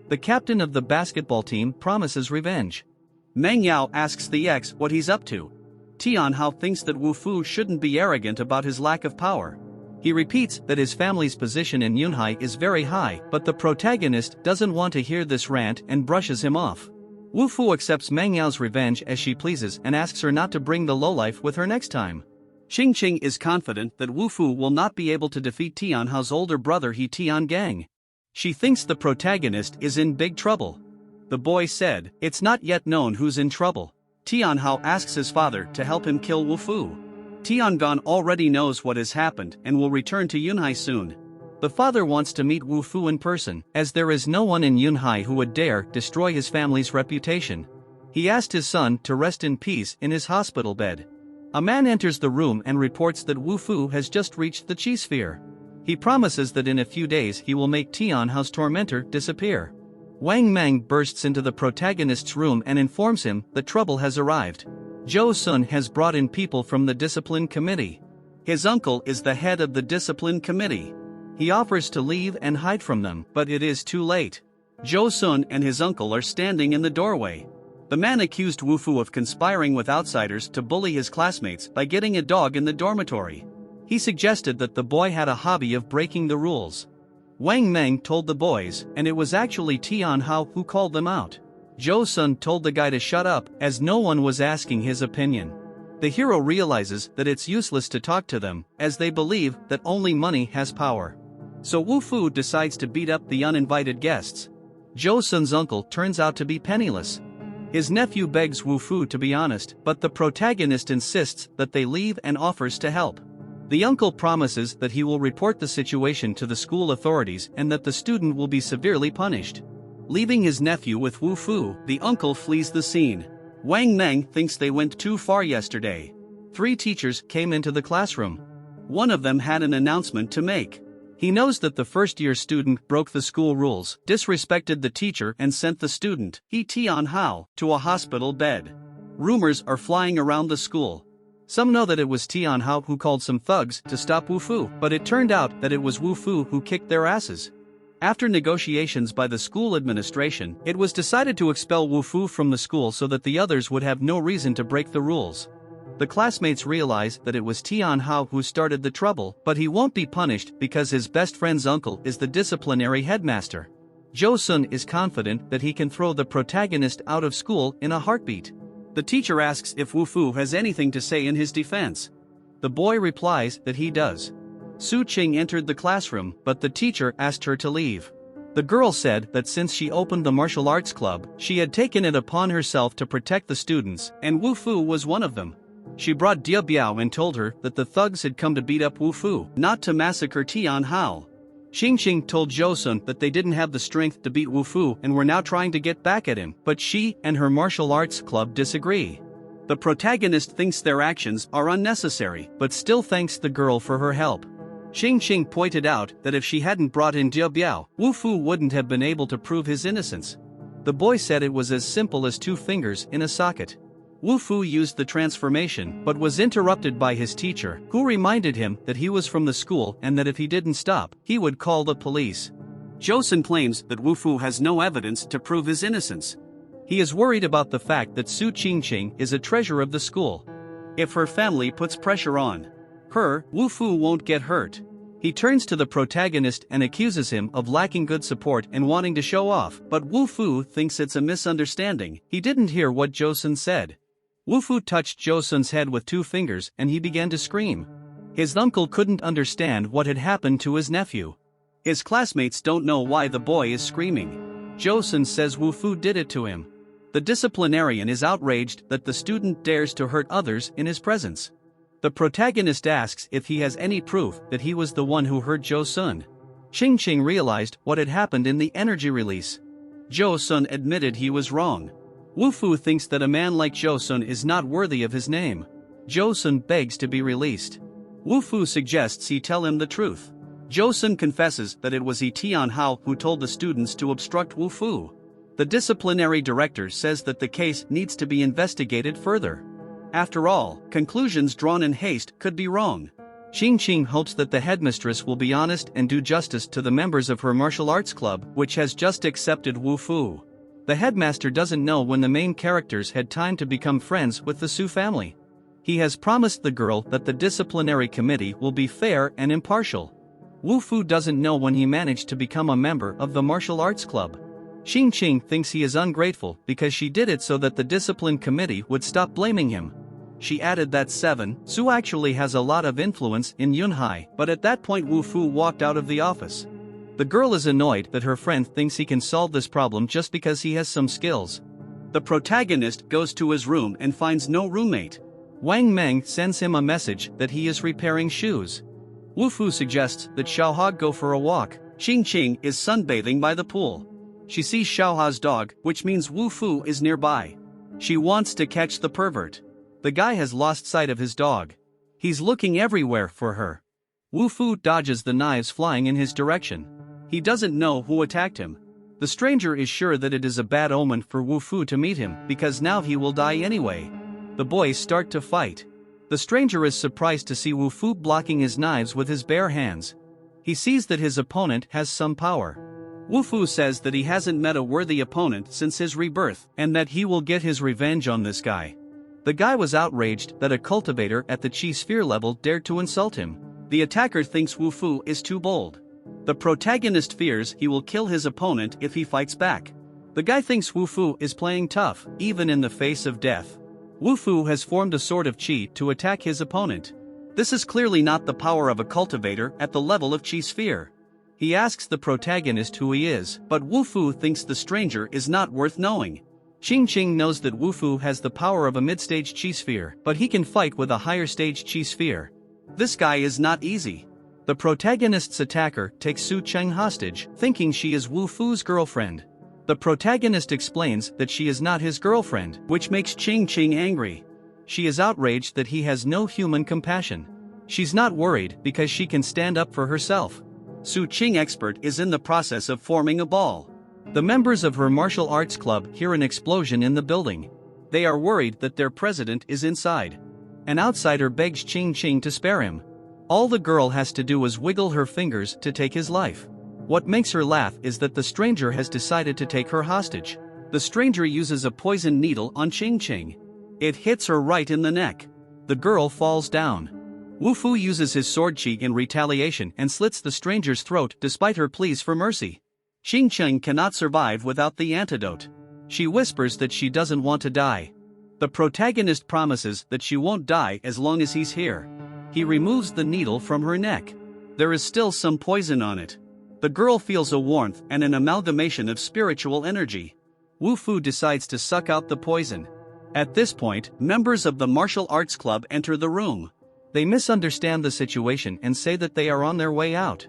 The captain of the basketball team promises revenge. Meng Yao asks the ex what he's up to. Tian Hao thinks that Wu Fu shouldn't be arrogant about his lack of power. He repeats that his family's position in Yunhai is very high, but the protagonist doesn't want to hear this rant and brushes him off. Wu Fu accepts Meng Yao's revenge as she pleases and asks her not to bring the lowlife with her next time. Xingqing is confident that Wu Fu will not be able to defeat Tian Hao's older brother He Tian gang. She thinks the protagonist is in big trouble. The boy said, "It's not yet known who's in trouble." Tian Hao asks his father to help him kill Wu Fu. Tian Gan already knows what has happened and will return to Yunhai soon. The father wants to meet Wu Fu in person, as there is no one in Yunhai who would dare destroy his family's reputation. He asked his son to rest in peace in his hospital bed. A man enters the room and reports that Wu Fu has just reached the Chi sphere. He promises that in a few days he will make Tian Hao's tormentor disappear. Wang Meng bursts into the protagonist's room and informs him that trouble has arrived. Zhou Sun has brought in people from the discipline committee. His uncle is the head of the discipline committee. He offers to leave and hide from them, but it is too late. Zhou Sun and his uncle are standing in the doorway. The man accused Wu Fu of conspiring with outsiders to bully his classmates by getting a dog in the dormitory. He suggested that the boy had a hobby of breaking the rules. Wang Meng told the boys, and it was actually Tian Hao who called them out. Zhou Sun told the guy to shut up, as no one was asking his opinion. The hero realizes that it's useless to talk to them, as they believe that only money has power. So Wu Fu decides to beat up the uninvited guests. Zhou Sun's uncle turns out to be penniless. His nephew begs Wu Fu to be honest, but the protagonist insists that they leave and offers to help. The uncle promises that he will report the situation to the school authorities and that the student will be severely punished. Leaving his nephew with Wu Fu, the uncle flees the scene. Wang Meng thinks they went too far yesterday. 3 teachers came into the classroom. One of them had an announcement to make. He knows that the first-year student broke the school rules, disrespected the teacher and sent the student, He Tian Hao, to a hospital bed. Rumors are flying around the school. Some know that it was Tian Hao who called some thugs to stop Wu Fu, but it turned out that it was Wu Fu who kicked their asses. After negotiations by the school administration, it was decided to expel Wu Fu from the school so that the others would have no reason to break the rules. The classmates realize that it was Tian Hao who started the trouble, but he won't be punished because his best friend's uncle is the disciplinary headmaster. Jo Sun is confident that he can throw the protagonist out of school in a heartbeat. The teacher asks if Wu Fu has anything to say in his defense. The boy replies that he does. Su Qing entered the classroom, but the teacher asked her to leave. The girl said that since she opened the martial arts club, she had taken it upon herself to protect the students, and Wu Fu was one of them. She brought Dia Biao and told her that the thugs had come to beat up Wu Fu, not to massacre Tian Hao. Xingqing told Josun that they didn't have the strength to beat Wu Fu and were now trying to get back at him, but she and her martial arts club disagree. The protagonist thinks their actions are unnecessary, but still thanks the girl for her help. Xingqing pointed out that if she hadn't brought in Dia Biao, Wu Fu wouldn't have been able to prove his innocence. The boy said it was as simple as 2 fingers in a socket. Wu Fu used the transformation but was interrupted by his teacher, who reminded him that he was from the school and that if he didn't stop, he would call the police. Josun claims that Wu Fu has no evidence to prove his innocence. He is worried about the fact that Su Qingqing is a treasure of the school. If her family puts pressure on her, Wu Fu won't get hurt. He turns to the protagonist and accuses him of lacking good support and wanting to show off, but Wu Fu thinks it's a misunderstanding. He didn't hear what Josun said. Wu Fu touched Josun's head with 2 fingers and he began to scream. His uncle couldn't understand what had happened to his nephew. His classmates don't know why the boy is screaming. Josun says Wu Fu did it to him. The disciplinarian is outraged that the student dares to hurt others in his presence. The protagonist asks if he has any proof that he was the one who hurt Josun. Qingqing realized what had happened in the energy release. Josun admitted he was wrong. Wu Fu thinks that a man like Josun is not worthy of his name. Josun begs to be released. Wu Fu suggests he tell him the truth. Josun confesses that it was Tian Hao who told the students to obstruct Wu Fu. The disciplinary director says that the case needs to be investigated further. After all, conclusions drawn in haste could be wrong. Qingqing hopes that the headmistress will be honest and do justice to the members of her martial arts club, which has just accepted Wu Fu. The headmaster doesn't know when the main characters had time to become friends with the Su family. He has promised the girl that the disciplinary committee will be fair and impartial. Wu Fu doesn't know when he managed to become a member of the martial arts club. Qingqing thinks he is ungrateful because she did it so that the discipline committee would stop blaming him. She added that Su actually has a lot of influence in Yunhai, but at that point Wu Fu walked out of the office. The girl is annoyed that her friend thinks he can solve this problem just because he has some skills. The protagonist goes to his room and finds no roommate. Wang Meng sends him a message that he is repairing shoes. Wu Fu suggests that Xiaohua go for a walk. Qingqing is sunbathing by the pool. She sees Xiaohua's dog, which means Wu Fu is nearby. She wants to catch the pervert. The guy has lost sight of his dog. He's looking everywhere for her. Wu Fu dodges the knives flying in his direction. He doesn't know who attacked him. The stranger is sure that it is a bad omen for Wu Fu to meet him, because now he will die anyway. The boys start to fight. The stranger is surprised to see Wu Fu blocking his knives with his bare hands. He sees that his opponent has some power. Wu Fu says that he hasn't met a worthy opponent since his rebirth, and that he will get his revenge on this guy. The guy was outraged that a cultivator at the Chi sphere level dared to insult him. The attacker thinks Wu Fu is too bold. The protagonist fears he will kill his opponent if he fights back. The guy thinks Wu Fu is playing tough, even in the face of death. Wu Fu has formed a sort of Chi to attack his opponent. This is clearly not the power of a cultivator at the level of Chi sphere. He asks the protagonist who he is, but Wu Fu thinks the stranger is not worth knowing. Qingqing knows that Wu Fu has the power of a mid-stage Chi sphere, but he can fight with a higher stage Chi sphere. This guy is not easy. The protagonist's attacker takes Su Cheng hostage, thinking she is Wu Fu's girlfriend. The protagonist explains that she is not his girlfriend, which makes Qingqing angry. She is outraged that he has no human compassion. She's not worried because she can stand up for herself. Su Qing expert is in the process of forming a ball. The members of her martial arts club hear an explosion in the building. They are worried that their president is inside. An outsider begs Qingqing to spare him. All the girl has to do is wiggle her fingers to take his life. What makes her laugh is that the stranger has decided to take her hostage. The stranger uses a poison needle on Ching Ching. It hits her right in the neck. The girl falls down. Wu Fu uses his sword chi in retaliation and slits the stranger's throat despite her pleas for mercy. Ching Ching cannot survive without the antidote. She whispers that she doesn't want to die. The protagonist promises that she won't die as long as he's here. He removes the needle from her neck. There is still some poison on it. The girl feels a warmth and an amalgamation of spiritual energy. Wu Fu decides to suck out the poison. At this point, members of the martial arts club enter the room. They misunderstand the situation and say that they are on their way out.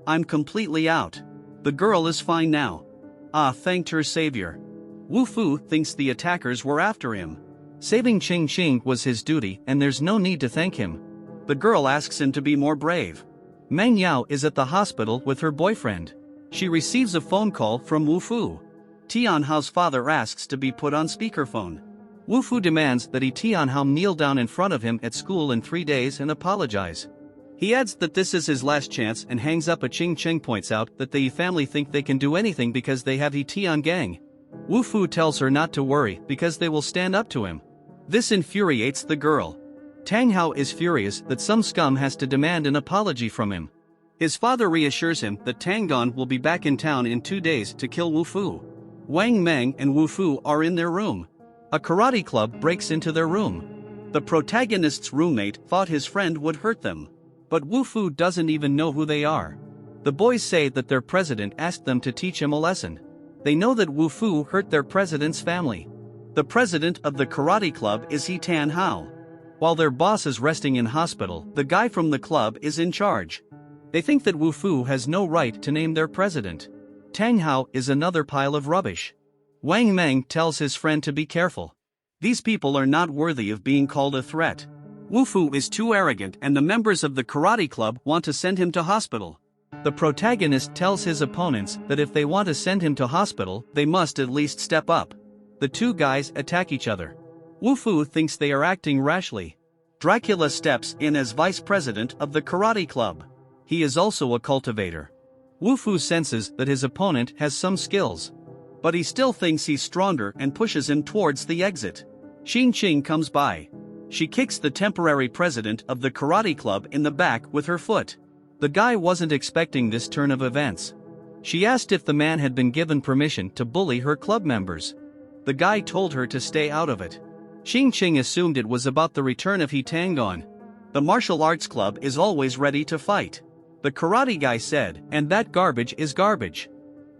I'm completely out. The girl is fine now. Ah, thanked her savior. Wu Fu thinks the attackers were after him. Saving Ching Ching was his duty and there's no need to thank him. The girl asks him to be more brave. Meng Yao is at the hospital with her boyfriend. She receives a phone call from Wu Fu. Tianhao's father asks to be put on speakerphone. Wu Fu demands that Tianhao kneel down in front of him at school in 3 days and apologize. He adds that this is his last chance and hangs up. A Ching Ching points out that the Yi family think they can do anything because they have Tian gang. Wu Fu tells her not to worry because they will stand up to him. This infuriates the girl. Tang Hao is furious that some scum has to demand an apology from him. His father reassures him that Tang Gon will be back in town in 2 days to kill Wu Fu. Wang Meng and Wu Fu are in their room. A karate club breaks into their room. The protagonist's roommate thought his friend would hurt them. But Wu Fu doesn't even know who they are. The boys say that their president asked them to teach him a lesson. They know that Wu Fu hurt their president's family. The president of the karate club is He Tan Hao. While their boss is resting in hospital, the guy from the club is in charge. They think that Wu Fu has no right to name their president. Tang Hao is another pile of rubbish. Wang Meng tells his friend to be careful. These people are not worthy of being called a threat. Wu Fu is too arrogant and the members of the karate club want to send him to hospital. The protagonist tells his opponents that if they want to send him to hospital, they must at least step up. The two guys attack each other. Wu Fu thinks they are acting rashly. Dracula steps in as vice president of the karate club. He is also a cultivator. Wu Fu senses that his opponent has some skills. But he still thinks he's stronger and pushes him towards the exit. Xing Qing comes by. She kicks the temporary president of the karate club in the back with her foot. The guy wasn't expecting this turn of events. She asked if the man had been given permission to bully her club members. The guy told her to stay out of it. Xing Qing assumed it was about the return of He Tangon. The martial arts club is always ready to fight. The karate guy said, and that garbage is garbage.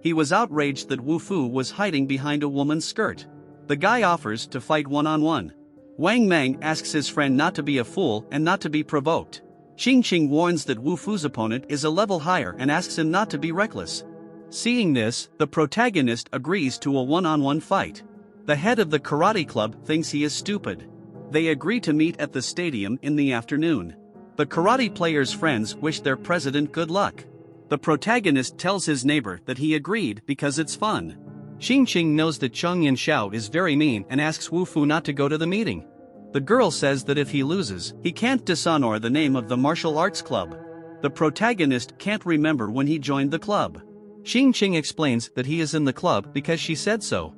He was outraged that Wu Fu was hiding behind a woman's skirt. The guy offers to fight one-on-one. Wang Meng asks his friend not to be a fool and not to be provoked. Xing Qing warns that Wu Fu's opponent is a level higher and asks him not to be reckless. Seeing this, the protagonist agrees to a one-on-one fight. The head of the karate club thinks he is stupid. They agree to meet at the stadium in the afternoon. The karate players' friends wish their president good luck. The protagonist tells his neighbor that he agreed because it's fun. Xing Qing knows that Cheng Yanxiao is very mean and asks Wu Fu not to go to the meeting. The girl says that if he loses, he can't dishonor the name of the martial arts club. The protagonist can't remember when he joined the club. Xing Qing explains that he is in the club because she said so.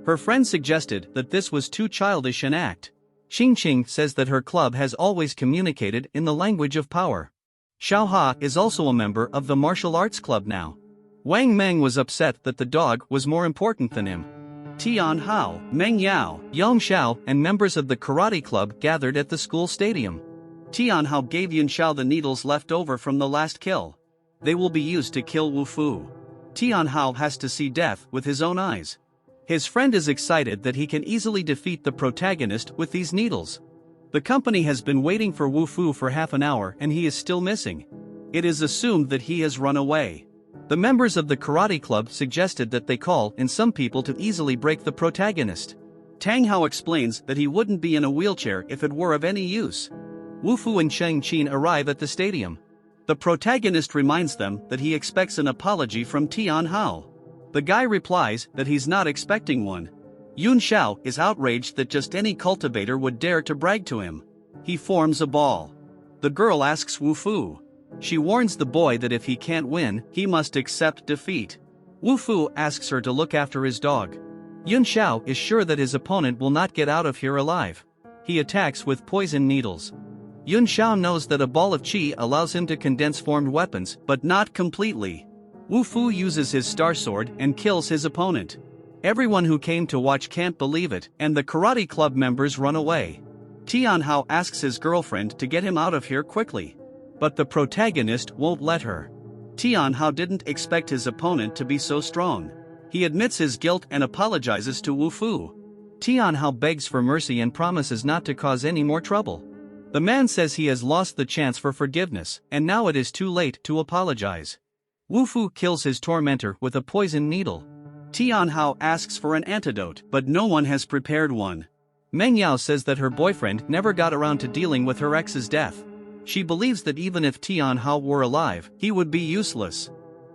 Her friend suggested that this was too childish an act. Xing Qing says that her club has always communicated in the language of power. Xiao Ha is also a member of the martial arts club now. Wang Meng was upset that the dog was more important than him. Tian Hao, Meng Yao, Yang Xiao and members of the karate club gathered at the school stadium. Tian Hao gave Yun Xiao the needles left over from the last kill. They will be used to kill Wu Fu. Tian Hao has to see death with his own eyes. His friend is excited that he can easily defeat the protagonist with these needles. The company has been waiting for Wu Fu for half an hour and he is still missing. It is assumed that he has run away. The members of the karate club suggested that they call in some people to easily break the protagonist. Tang Hao explains that he wouldn't be in a wheelchair if it were of any use. Wu Fu and Cheng Qin arrive at the stadium. The protagonist reminds them that he expects an apology from Tian Hao. The guy replies that he's not expecting one. Yun Xiao is outraged that just any cultivator would dare to brag to him. He forms a ball. The girl asks Wu Fu, She warns the boy that if he can't win, he must accept defeat. Wu Fu asks her to look after his dog. Yun Xiao is sure that his opponent will not get out of here alive. He attacks with poison needles. Yun Xiao knows that a ball of qi allows him to condense formed weapons, but not completely. Wu Fu uses his star sword and kills his opponent. Everyone who came to watch can't believe it, and the karate club members run away. Tianhao asks his girlfriend to get him out of here quickly. But the protagonist won't let her. Tianhao didn't expect his opponent to be so strong. He admits his guilt and apologizes to Wu Fu. Tianhao begs for mercy and promises not to cause any more trouble. The man says he has lost the chance for forgiveness, and now it is too late to apologize. Wu Fu kills his tormentor with a poison needle. Tianhao asks for an antidote, but no one has prepared one. Meng Yao says that her boyfriend never got around to dealing with her ex's death. She believes that even if Tianhao were alive, he would be useless.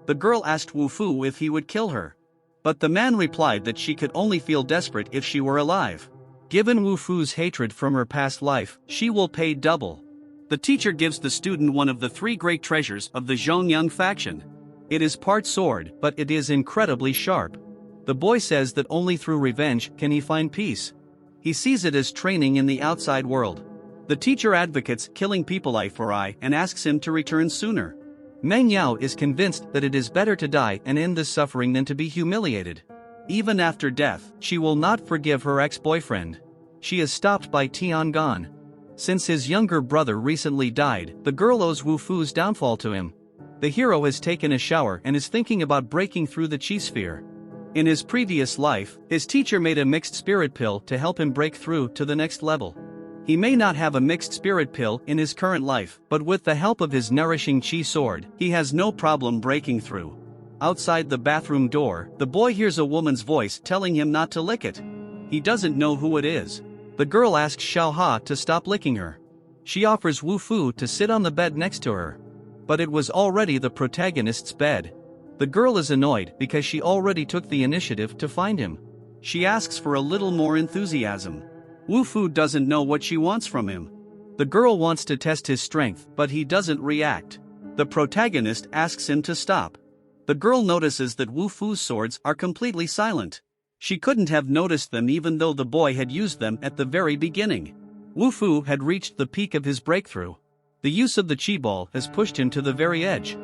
The girl asked Wu Fu if he would kill her. But the man replied that she could only feel desperate if she were alive. Given Wu Fu's hatred from her past life, she will pay double. The teacher gives the student one of the 3 great treasures of the Zhongyang faction. It is part sword, but it is incredibly sharp. The boy says that only through revenge can he find peace. He sees it as training in the outside world. The teacher advocates killing people eye for eye and asks him to return sooner. Meng Yao is convinced that it is better to die and end this suffering than to be humiliated. Even after death, she will not forgive her ex-boyfriend. She is stopped by Tiangan. Since his younger brother recently died, the girl owes Wu Fu's downfall to him. The hero has taken a shower and is thinking about breaking through the chi sphere. In his previous life, his teacher made a mixed spirit pill to help him break through to the next level. He may not have a mixed spirit pill in his current life, but with the help of his nourishing chi sword, he has no problem breaking through. Outside the bathroom door, the boy hears a woman's voice telling him not to lick it. He doesn't know who it is. The girl asks Xiao Ha to stop licking her. She offers Wu Fu to sit on the bed next to her. But it was already the protagonist's bed. The girl is annoyed because she already took the initiative to find him. She asks for a little more enthusiasm. Wu Fu doesn't know what she wants from him. The girl wants to test his strength, but he doesn't react. The protagonist asks him to stop. The girl notices that Wu Fu's swords are completely silent. She couldn't have noticed them even though the boy had used them at the very beginning. Wu Fu had reached the peak of his breakthrough. The use of the chi ball has pushed him to the very edge.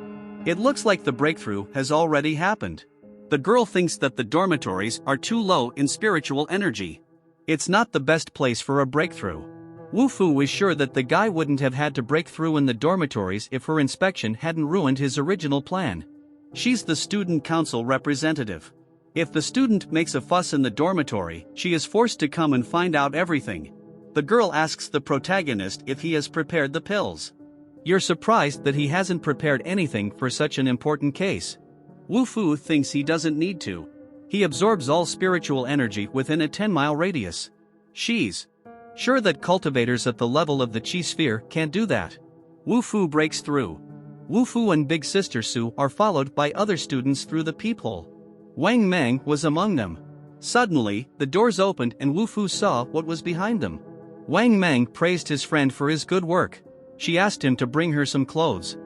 It looks like the breakthrough has already happened. The girl thinks that the dormitories are too low in spiritual energy. It's not the best place for a breakthrough. Wu Fu is sure that the guy wouldn't have had to break through in the dormitories if her inspection hadn't ruined his original plan. She's the student council representative. If the student makes a fuss in the dormitory, she is forced to come and find out everything. The girl asks the protagonist if he has prepared the pills. You're surprised that he hasn't prepared anything for such an important case. Wu Fu thinks he doesn't need to. He absorbs all spiritual energy within a 10-mile radius. She's sure that cultivators at the level of the chi sphere can't do that. Wu Fu breaks through. Wu Fu and Big Sister Su are followed by other students through the peephole. Wang Meng was among them. Suddenly, the doors opened and Wu Fu saw what was behind them. Wang Meng praised his friend for his good work. She asked him to bring her some clothes.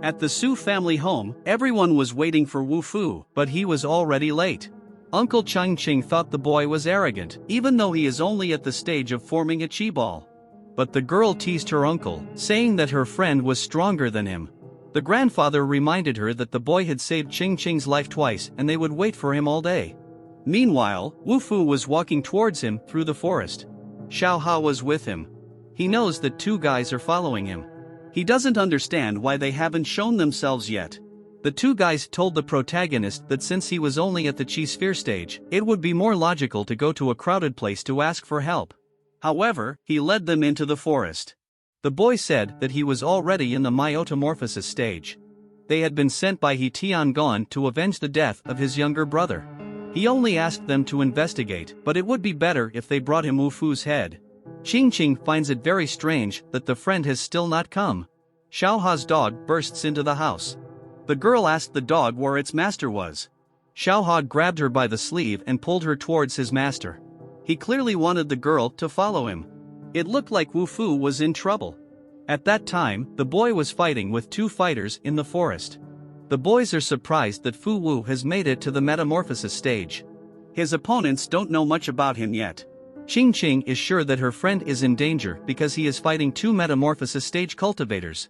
At the Su family home, everyone was waiting for Wu Fu, but he was already late. Uncle Chang Qing thought the boy was arrogant, even though he is only at the stage of forming a chi ball. But the girl teased her uncle, saying that her friend was stronger than him. The grandfather reminded her that the boy had saved Qing Qing's life twice and they would wait for him all day. Meanwhile, Wu Fu was walking towards him through the forest. Xiao Ha was with him. He knows that 2 guys are following him. He doesn't understand why they haven't shown themselves yet. The 2 guys told the protagonist that since he was only at the chi sphere stage, it would be more logical to go to a crowded place to ask for help. However, he led them into the forest. The boy said that he was already in the myotomorphosis stage. They had been sent by He Tiangan to avenge the death of his younger brother. He only asked them to investigate, but it would be better if they brought him Wu Fu's head. Qing Qing finds it very strange that the friend has still not come. Xiao Ha's dog bursts into the house. The girl asked the dog where its master was. Xiao Ha grabbed her by the sleeve and pulled her towards his master. He clearly wanted the girl to follow him. It looked like Wu Fu was in trouble. At that time, the boy was fighting with two fighters in the forest. The boys are surprised that Fu Wu has made it to the metamorphosis stage. His opponents don't know much about him yet. Qing Qing is sure that her friend is in danger because he is fighting two metamorphosis stage cultivators.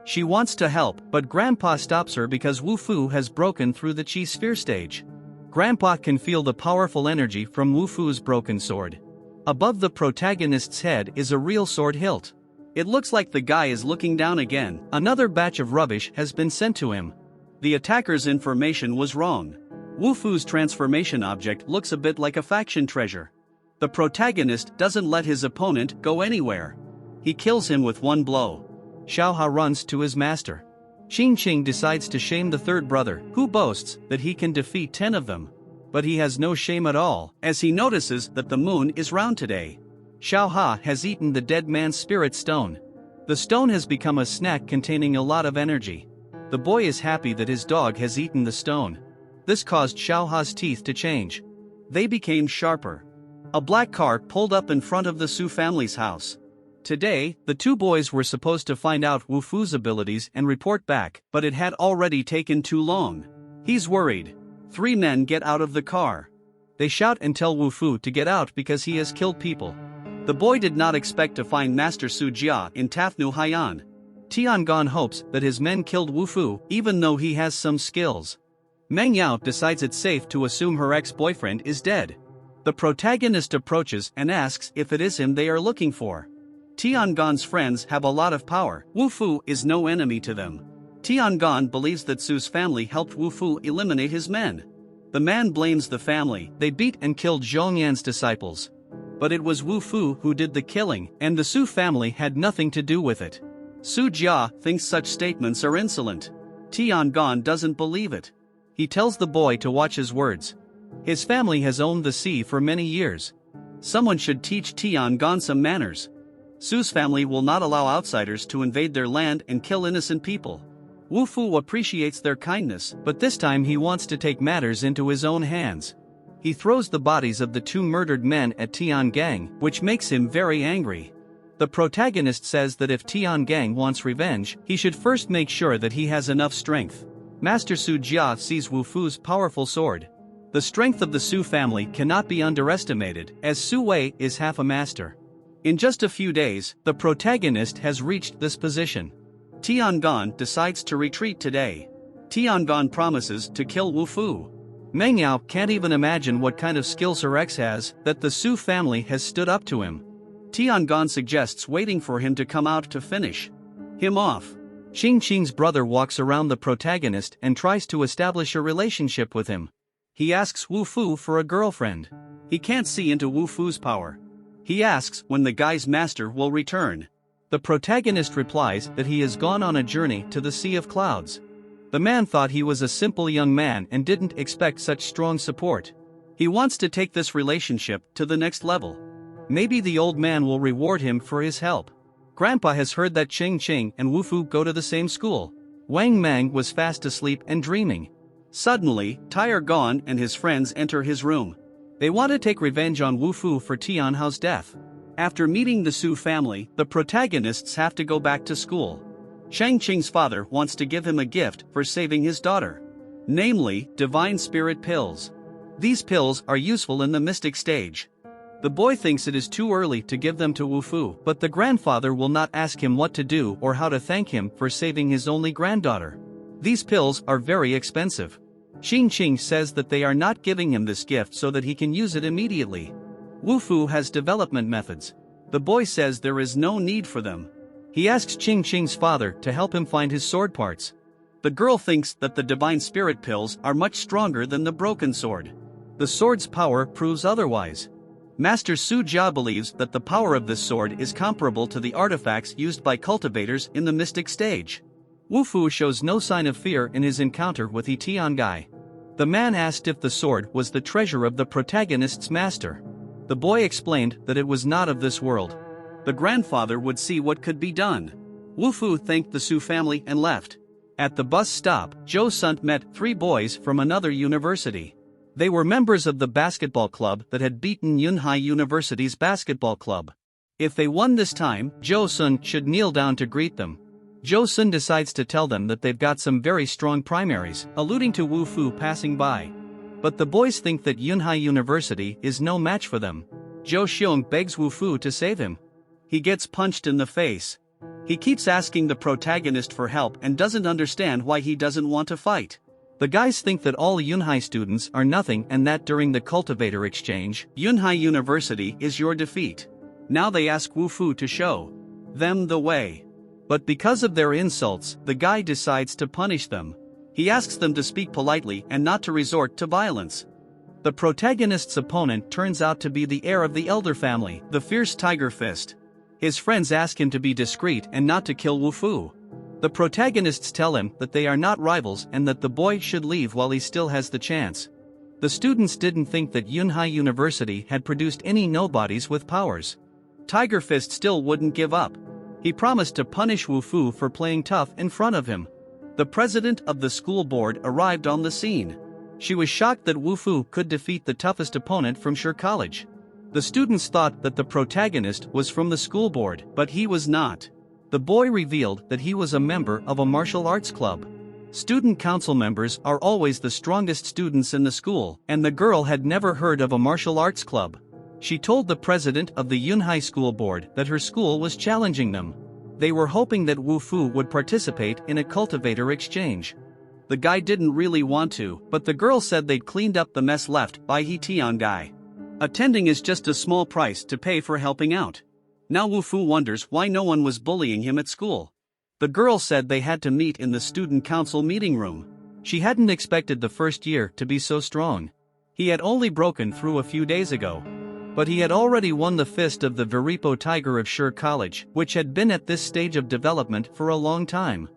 She wants to help, but Grandpa stops her because Wu Fu has broken through the Qi sphere stage. Grandpa can feel the powerful energy from Wu Fu's broken sword. Above the protagonist's head is a real sword hilt. It looks like the guy is looking down again. Another batch of rubbish has been sent to him. The attacker's information was wrong. Wu Fu's transformation object looks a bit like a faction treasure. The protagonist doesn't let his opponent go anywhere. He kills him with one blow. Xiaoha runs to his master. Qing Qing decides to shame the third brother, who boasts that he can defeat 10 of them. But he has no shame at all, as he notices that the moon is round today. Xiaoha has eaten the dead man's spirit stone. The stone has become a snack containing a lot of energy. The boy is happy that his dog has eaten the stone. This caused Xiaoha's teeth to change. They became sharper. A black car pulled up in front of the Su family's house. Today, the two boys were supposed to find out Wu Fu's abilities and report back, but it had already taken too long. He's worried. 3 men get out of the car. They shout and tell Wu Fu to get out because he has killed people. The boy did not expect to find Master Su Jia in Tafnu Haiyan. Tiangon hopes that his men killed Wu Fu, even though he has some skills. Meng Yao decides it's safe to assume her ex-boyfriend is dead. The protagonist approaches and asks if it is him they are looking for. Tiangon's friends have a lot of power. Wu Fu is no enemy to them. Tiangon believes that Su's family helped Wu Fu eliminate his men. The man blames the family. They beat and killed Zhongyan's disciples. But it was Wu Fu who did the killing, and the Su family had nothing to do with it. Su Jia thinks such statements are insolent. Tiangon doesn't believe it. He tells the boy to watch his words. His family has owned the sea for many years. Someone should teach Tiangon some manners. Su's family will not allow outsiders to invade their land and kill innocent people. Wu Fu appreciates their kindness, but this time he wants to take matters into his own hands. He throws the bodies of the 2 murdered men at Tiangang, which makes him very angry. The protagonist says that if Tiangang wants revenge, he should first make sure that he has enough strength. Master Su Jia sees Wu Fu's powerful sword. The strength of the Su family cannot be underestimated, as Su Wei is half a master. In just a few days, the protagonist has reached this position. Tiangon decides to retreat today. Tiangon promises to kill Wu Fu. Meng Yao can't even imagine what kind of skills her ex has, that the Su family has stood up to him. Tiangon suggests waiting for him to come out to finish him off. Qing Qing's brother walks around the protagonist and tries to establish a relationship with him. He asks Wu Fu for a girlfriend. He can't see into Wu Fu's power. He asks when the guy's master will return. The protagonist replies that he has gone on a journey to the Sea of Clouds. The man thought he was a simple young man and didn't expect such strong support. He wants to take this relationship to the next level. Maybe the old man will reward him for his help. Grandpa has heard that Qing Qing and Wu Fu go to the same school. Wang Mang was fast asleep and dreaming. Suddenly, Tire Gon and his friends enter his room. They want to take revenge on Wu Fu for Tianhao's death. After meeting the Su family, the protagonists have to go back to school. Shang Qing's father wants to give him a gift for saving his daughter. Namely, divine spirit pills. These pills are useful in the mystic stage. The boy thinks it is too early to give them to Wu Fu, but the grandfather will not ask him what to do or how to thank him for saving his only granddaughter. These pills are very expensive. Qing Qing says that they are not giving him this gift so that he can use it immediately. Wu Fu has development methods. The boy says there is no need for them. He asks Qing Qing's father to help him find his sword parts. The girl thinks that the divine spirit pills are much stronger than the broken sword. The sword's power proves otherwise. Master Su Jia believes that the power of this sword is comparable to the artifacts used by cultivators in the mystic stage. Wu Fu shows no sign of fear in his encounter with Tiangai. The man asked if the sword was the treasure of the protagonist's master. The boy explained that it was not of this world. The grandfather would see what could be done. Wu Fu thanked the Su family and left. At the bus stop, Zhou Sun met 3 boys from another university. They were members of the basketball club that had beaten Yunhai University's basketball club. If they won this time, Jo Sun should kneel down to greet them. Jo Sun decides to tell them that they've got some very strong primaries, alluding to Wu Fu passing by. But the boys think that Yunhai University is no match for them. Jo Xiong begs Wu Fu to save him. He gets punched in the face. He keeps asking the protagonist for help and doesn't understand why he doesn't want to fight. The guys think that all Yunhai students are nothing and that during the Cultivator exchange, Yunhai University is your defeat. Now they ask Wu Fu to show them the way. But because of their insults, the guy decides to punish them. He asks them to speak politely and not to resort to violence. The protagonist's opponent turns out to be the heir of the elder family, the fierce Tiger Fist. His friends ask him to be discreet and not to kill Wu Fu. The protagonists tell him that they are not rivals and that the boy should leave while he still has the chance. The students didn't think that Yunhai University had produced any nobodies with powers. Tiger Fist still wouldn't give up. He promised to punish Wu Fu for playing tough in front of him. The president of the school board arrived on the scene. She was shocked that Wu Fu could defeat the toughest opponent from Shur College. The students thought that the protagonist was from the school board, but he was not. The boy revealed that he was a member of a martial arts club. Student council members are always the strongest students in the school, and the girl had never heard of a martial arts club. She told the president of the Yunhai school board that her school was challenging them. They were hoping that Wu Fu would participate in a cultivator exchange. The guy didn't really want to, but the girl said they'd cleaned up the mess left by He Tian guy. Attending is just a small price to pay for helping out. Now Wu Fu wonders why no one was bullying him at school. The girl said they had to meet in the student council meeting room. She hadn't expected the first year to be so strong. He had only broken through a few days ago. But he had already won the fist of the Viripo Tiger of Shur College, which had been at this stage of development for a long time.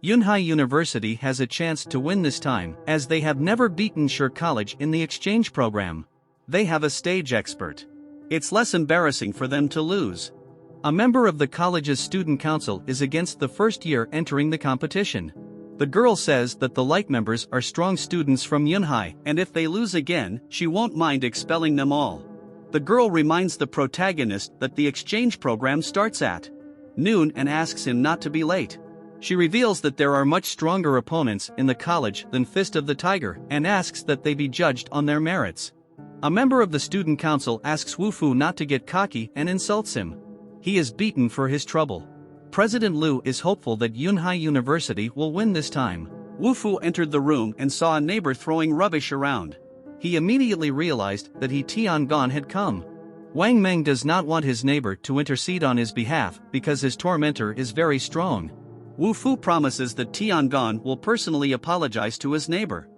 Yunhai University has a chance to win this time, as they have never beaten Shur College in the exchange program. They have a stage expert. It's less embarrassing for them to lose. A member of the college's student council is against the first year entering the competition. The girl says that the like members are strong students from Yunhai, and if they lose again, she won't mind expelling them all. The girl reminds the protagonist that the exchange program starts at noon and asks him not to be late. She reveals that there are much stronger opponents in the college than Fist of the Tiger and asks that they be judged on their merits. A member of the student council asks Wu Fu not to get cocky and insults him. He is beaten for his trouble. President Liu is hopeful that Yunhai University will win this time. Wu Fu entered the room and saw a neighbor throwing rubbish around. He immediately realized that He Tian had come. Wang Meng does not want his neighbor to intercede on his behalf because his tormentor is very strong. Wu Fu promises that Tian will personally apologize to his neighbor.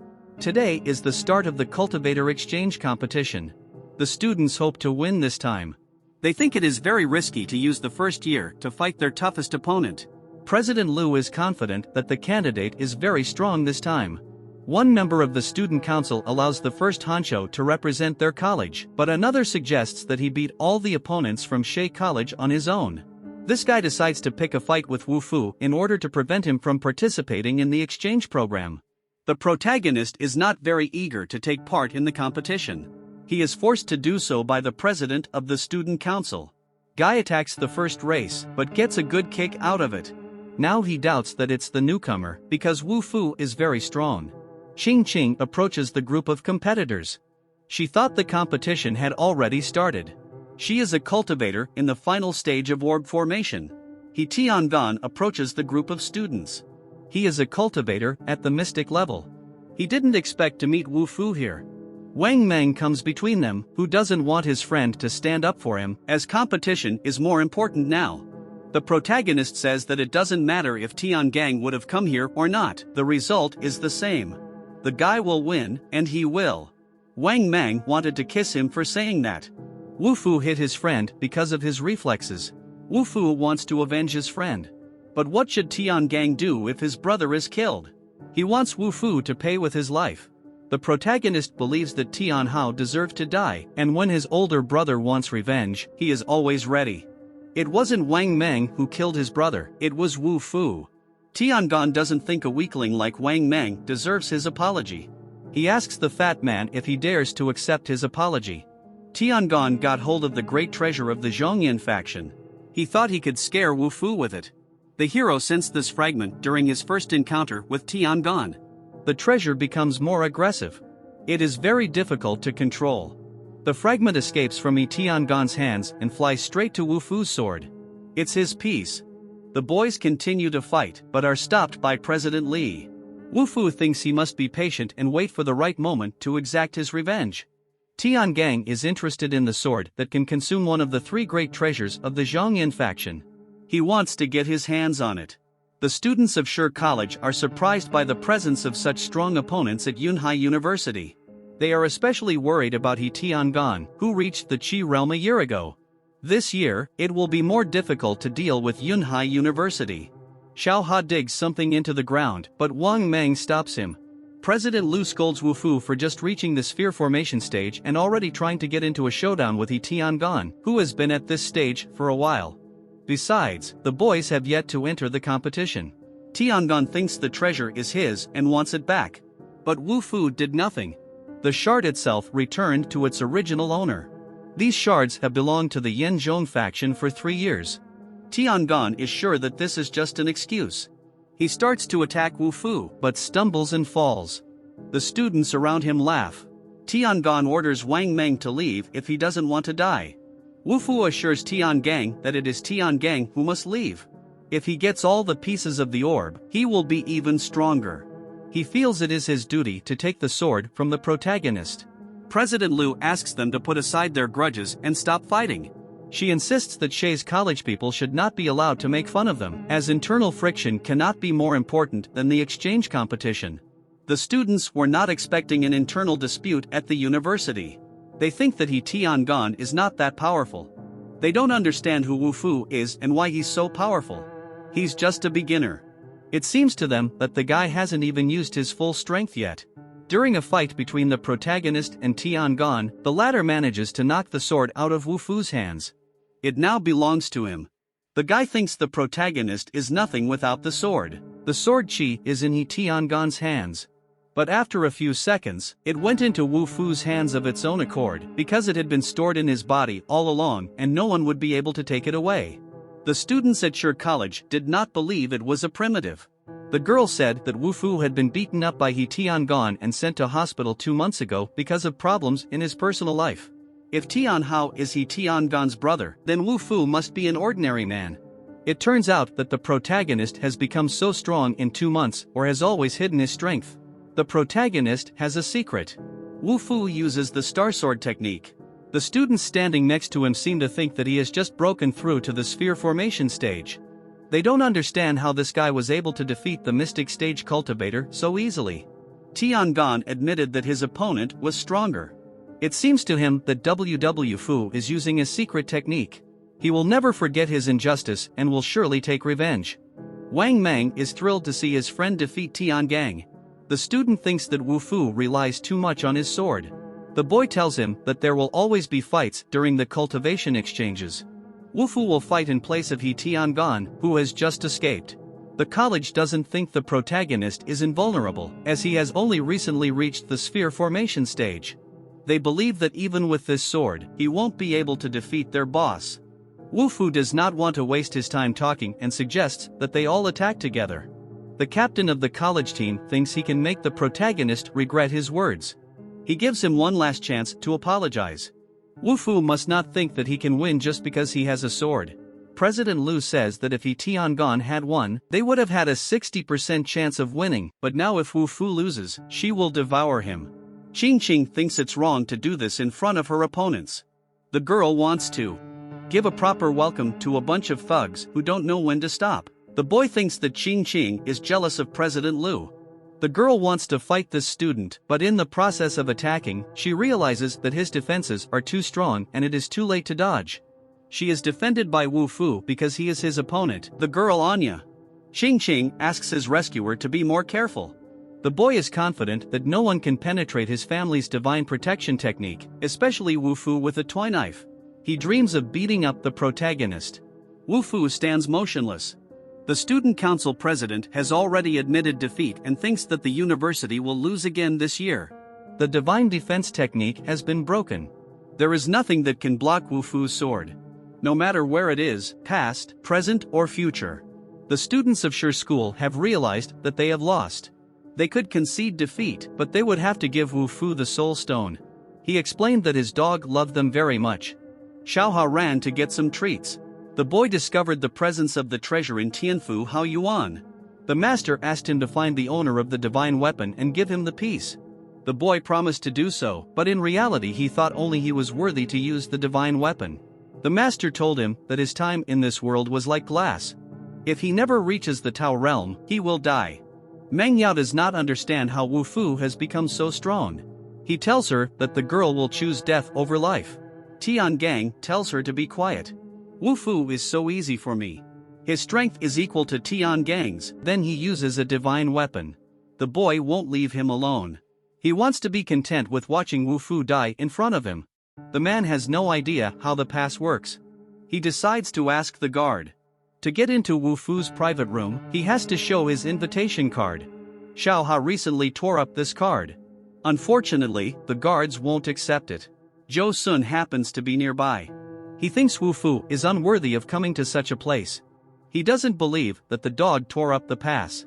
Today is the start of the Cultivator exchange competition. The students hope to win this time. They think it is very risky to use the first year to fight their toughest opponent. President Liu is confident that the candidate is very strong this time. One member of the student council allows the first honcho to represent their college, but another suggests that he beat all the opponents from Shei College on his own. This guy decides to pick a fight with Wu Fu in order to prevent him from participating in the exchange program. The protagonist is not very eager to take part in the competition. He is forced to do so by the president of the student council. Guy attacks the first race, but gets a good kick out of it. Now he doubts that it's the newcomer, because Wu Fu is very strong. Ching Ching approaches the group of competitors. She thought the competition had already started. She is a cultivator in the final stage of orb formation. He Tian approaches the group of students. He is a cultivator at the mystic level. He didn't expect to meet Wu Fu here. Wang Meng comes between them, who doesn't want his friend to stand up for him, as competition is more important now. The protagonist says that it doesn't matter if Tian Gang would have come here or not, the result is the same. The guy will win, and he will. Wang Meng wanted to kiss him for saying that. Wu Fu hit his friend because of his reflexes. Wu Fu wants to avenge his friend. But what should Tian Gang do if his brother is killed? He wants Wu Fu to pay with his life. The protagonist believes that Tian Hao deserves to die, and when his older brother wants revenge, he is always ready. It wasn't Wang Meng who killed his brother, it was Wu Fu. Tian doesn't think a weakling like Wang Meng deserves his apology. He asks the fat man if he dares to accept his apology. Tian got hold of the great treasure of the Zhongyan faction. He thought he could scare Wu Fu with it. The hero sensed this fragment during his first encounter with Tiangong. The treasure becomes more aggressive. It is very difficult to control. The fragment escapes from Tiangong's hands and flies straight to Wu Fu's sword. It's his piece. The boys continue to fight but are stopped by President Li. Wu Fu thinks he must be patient and wait for the right moment to exact his revenge. Tiangong is interested in the sword that can consume one of the 3 great treasures of the Zhongyan faction. He wants to get his hands on it. The students of Shi College are surprised by the presence of such strong opponents at Yunhai University. They are especially worried about Tiangong, who reached the Qi realm a year ago. This year, it will be more difficult to deal with Yunhai University. Xiao Ha digs something into the ground, but Wang Meng stops him. President Lu scolds Wu Fu for just reaching the sphere formation stage and already trying to get into a showdown with Tiangong, who has been at this stage for a while. Besides, the boys have yet to enter the competition. Tiangong thinks the treasure is his and wants it back. But Wu Fu did nothing. The shard itself returned to its original owner. These shards have belonged to the Yen Zhong faction for 3 years. Tiangong is sure that this is just an excuse. He starts to attack Wu Fu but stumbles and falls. The students around him laugh. Tiangong orders Wang Meng to leave if he doesn't want to die. Wu Fu assures Tiangong that it is Tiangong who must leave. If he gets all the pieces of the orb, he will be even stronger. He feels it is his duty to take the sword from the protagonist. President Lu asks them to put aside their grudges and stop fighting. She insists that She's college people should not be allowed to make fun of them, as internal friction cannot be more important than the exchange competition. The students were not expecting an internal dispute at the university. They think that Tiangong is not that powerful. They don't understand who Wu Fu is and why he's so powerful. He's just a beginner. It seems to them that the guy hasn't even used his full strength yet. During a fight between the protagonist and Tiangong, the latter manages to knock the sword out of Wu Fu's hands. It now belongs to him. The guy thinks the protagonist is nothing without the sword. The sword chi is in Tiangong's hands. But after a few seconds, it went into Wu Fu's hands of its own accord because it had been stored in his body all along and no one would be able to take it away. The students at Shi College did not believe it was a primitive. The girl said that Wu Fu had been beaten up by Tiangong and sent to hospital 2 months ago because of problems in his personal life. If Tianhao is Tiangong's brother, then Wu Fu must be an ordinary man. It turns out that the protagonist has become so strong in 2 months or has always hidden his strength. The protagonist has a secret. Wu Fu uses the Star Sword technique. The students standing next to him seem to think that he has just broken through to the sphere formation stage. They don't understand how this guy was able to defeat the mystic stage cultivator so easily. Tiangong admitted that his opponent was stronger. It seems to him that Wu Fu is using a secret technique. He will never forget his injustice and will surely take revenge. Wang Meng is thrilled to see his friend defeat Tiangong. The student thinks that Wu Fu relies too much on his sword. The boy tells him that there will always be fights during the cultivation exchanges. Wu Fu will fight in place of Tiangong, who has just escaped. The college doesn't think the protagonist is invulnerable, as he has only recently reached the sphere formation stage. They believe that even with this sword, he won't be able to defeat their boss. Wu Fu does not want to waste his time talking and suggests that they all attack together. The captain of the college team thinks he can make the protagonist regret his words. He gives him one last chance to apologize. Wu Fu must not think that he can win just because he has a sword. President Lu says that if Tiangong had won, they would have had a 60% chance of winning, but now if Wu Fu loses, she will devour him. Qingqing thinks it's wrong to do this in front of her opponents. The girl wants to give a proper welcome to a bunch of thugs who don't know when to stop. The boy thinks that Qingqing is jealous of President Lu. The girl wants to fight this student, but in the process of attacking, she realizes that his defenses are too strong and it is too late to dodge. She is defended by Wu Fu because he is his opponent, the girl Anya. Qingqing asks his rescuer to be more careful. The boy is confident that no one can penetrate his family's divine protection technique, especially Wu Fu with a toy knife. He dreams of beating up the protagonist. Wu Fu stands motionless. The student council president has already admitted defeat and thinks that the university will lose again this year. The divine defense technique has been broken. There is nothing that can block Wu Fu's sword. no matter where it is, past, present, or future. The students of Shi School have realized that they have lost. They could concede defeat, but they would have to give Wu Fu the soul stone. He explained that his dog loved them very much. Xiaohua ran to get some treats. The boy discovered the presence of the treasure in Tianfu Hao Yuan. The master asked him to find the owner of the divine weapon and give him the piece. The boy promised to do so, but in reality he thought only he was worthy to use the divine weapon. The master told him that his time in this world was like glass. If he never reaches the Tao realm, he will die. Meng Yao does not understand how Wu Fu has become so strong. He tells her that the girl will choose death over life. Tian Gang tells her to be quiet. Wu Fu is so easy for me. His strength is equal to Tian Gang's, then he uses a divine weapon. The boy won't leave him alone. He wants to be content with watching Wu Fu die in front of him. The man has no idea how the pass works. He decides to ask the guard. To get into Wu Fu's private room, he has to show his invitation card. Xiaohua recently tore up this card. Unfortunately, the guards won't accept it. Zhou Sun happens to be nearby. He thinks Wu Fu is unworthy of coming to such a place. He doesn't believe that the dog tore up the pass.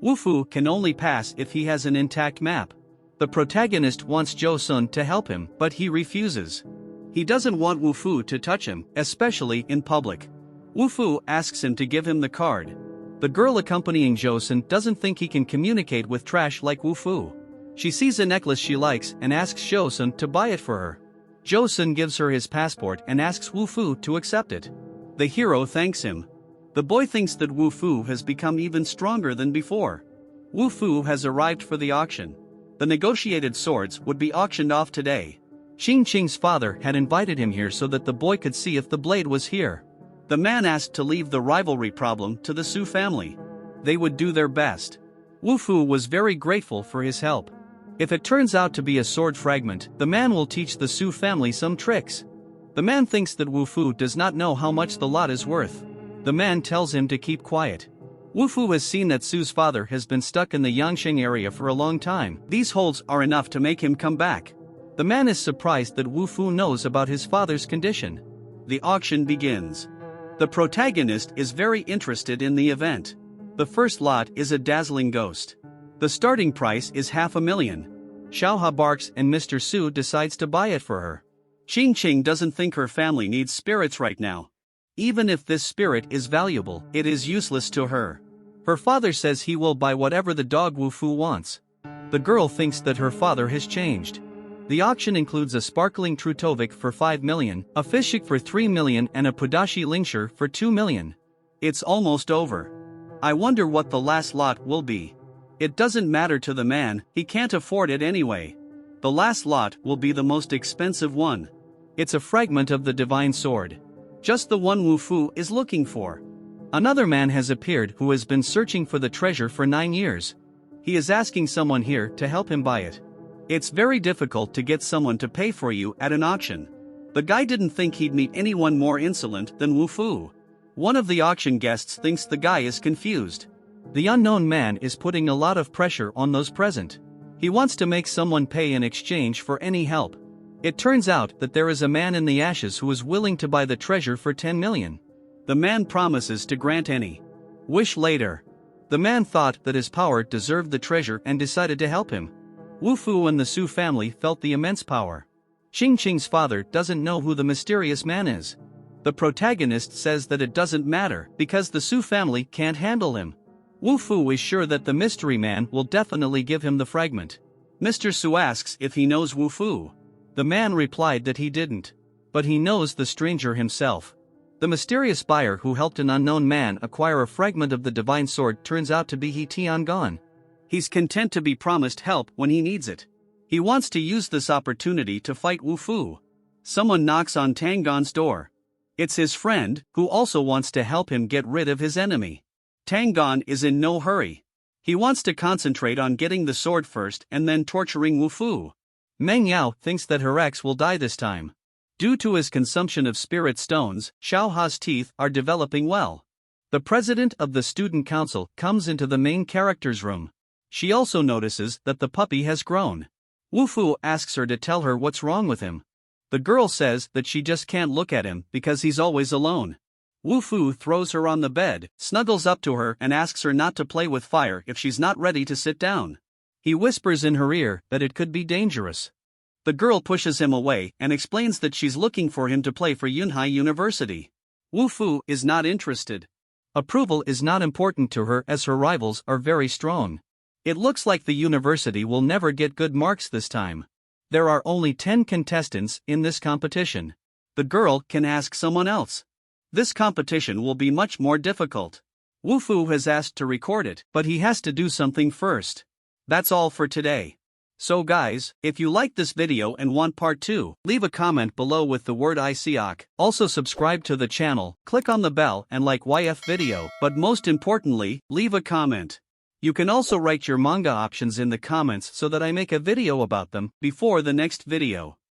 Wu Fu can only pass if he has an intact map. The protagonist wants Zhou Sun to help him, but he refuses. He doesn't want Wu Fu to touch him, especially in public. Wu Fu asks him to give him the card. The girl accompanying Zhou Sun doesn't think he can communicate with trash like Wu Fu. She sees a necklace she likes and asks Zhou Sun to buy it for her. Zhou Sun gives her his passport and asks Wu Fu to accept it. The hero thanks him. The boy thinks that Wu Fu has become even stronger than before. Wu Fu has arrived for the auction. The negotiated swords would be auctioned off today. Xing Qing's father had invited him here so that the boy could see if the blade was here. The man asked to leave the rivalry problem to the Su family. They would do their best. Wu Fu was very grateful for his help. If it turns out to be a sword fragment, the man will teach the Su family some tricks. The man thinks that Wu Fu does not know how much the lot is worth. The man tells him to keep quiet. Wu Fu has seen that Su's father has been stuck in the Yangsheng area for a long time. These holes are enough to make him come back. The man is surprised that Wu Fu knows about his father's condition. The auction begins. The protagonist is very interested in the event. The first lot is a dazzling ghost. The starting price is $500,000. Xiaohua barks and Mr. Su decides to buy it for her. Xing Qing doesn't think her family needs spirits right now. Even if this spirit is valuable, it is useless to her. Her father says he will buy whatever the dog Wu Fu wants. The girl thinks that her father has changed. The auction includes a sparkling Trutovik for $5 million, a Fishik for $3 million and a Pudashi Lingsher for $2 million. It's almost over. I wonder what the last lot will be. It doesn't matter to the man, he can't afford it anyway. The last lot will be the most expensive one. It's a fragment of the divine sword. Just the one Wu Fu is looking for. Another man has appeared who has been searching for the treasure for 9 years. He is asking someone here to help him buy it. It's very difficult to get someone to pay for you at an auction. The guy didn't think he'd meet anyone more insolent than Wu Fu. One of the auction guests thinks the guy is confused. The unknown man is putting a lot of pressure on those present. He wants to make someone pay in exchange for any help. It turns out that there is a man in the ashes who is willing to buy the treasure for 10 million. The man promises to grant any wish later. The man thought that his power deserved the treasure and decided to help him. Wu Fu and the Su family felt the immense power. Xing Qing's father doesn't know who the mysterious man is. The protagonist says that it doesn't matter because the Su family can't handle him. Wu Fu is sure that the mystery man will definitely give him the fragment. Mr. Su asks if he knows Wu Fu. The man replied that he didn't. But he knows the stranger himself. The mysterious buyer who helped an unknown man acquire a fragment of the divine sword turns out to be He Tiangan. He's content to be promised help when he needs it. He wants to use this opportunity to fight Wu Fu. Someone knocks on Tangan's door. It's his friend, who also wants to help him get rid of his enemy. Tangan is in no hurry. He wants to concentrate on getting the sword first and then torturing Wu Fu. Meng Yao thinks that her ex will die this time. Due to his consumption of spirit stones, Xiaohua's teeth are developing well. The president of the student council comes into the main character's room. She also notices that the puppy has grown. Wu Fu asks her to tell her what's wrong with him. The girl says that she just can't look at him because he's always alone. Wu Fu throws her on the bed, snuggles up to her and asks her not to play with fire if she's not ready to sit down. He whispers in her ear that it could be dangerous. The girl pushes him away and explains that she's looking for him to play for Yunhai University. Wu Fu is not interested. Approval is not important to her as her rivals are very strong. It looks like the university will never get good marks this time. There are only 10 contestants in this competition. The girl can ask someone else. This competition will be much more difficult. Wu Fu has asked to record it, but he has to do something first. That's all for today. So guys, if you liked this video and want part 2, leave a comment below with the word ICOC. Also subscribe to the channel, click on the bell and like YF video, but most importantly, leave a comment. You can also write your manga options in the comments so that I make a video about them before the next video.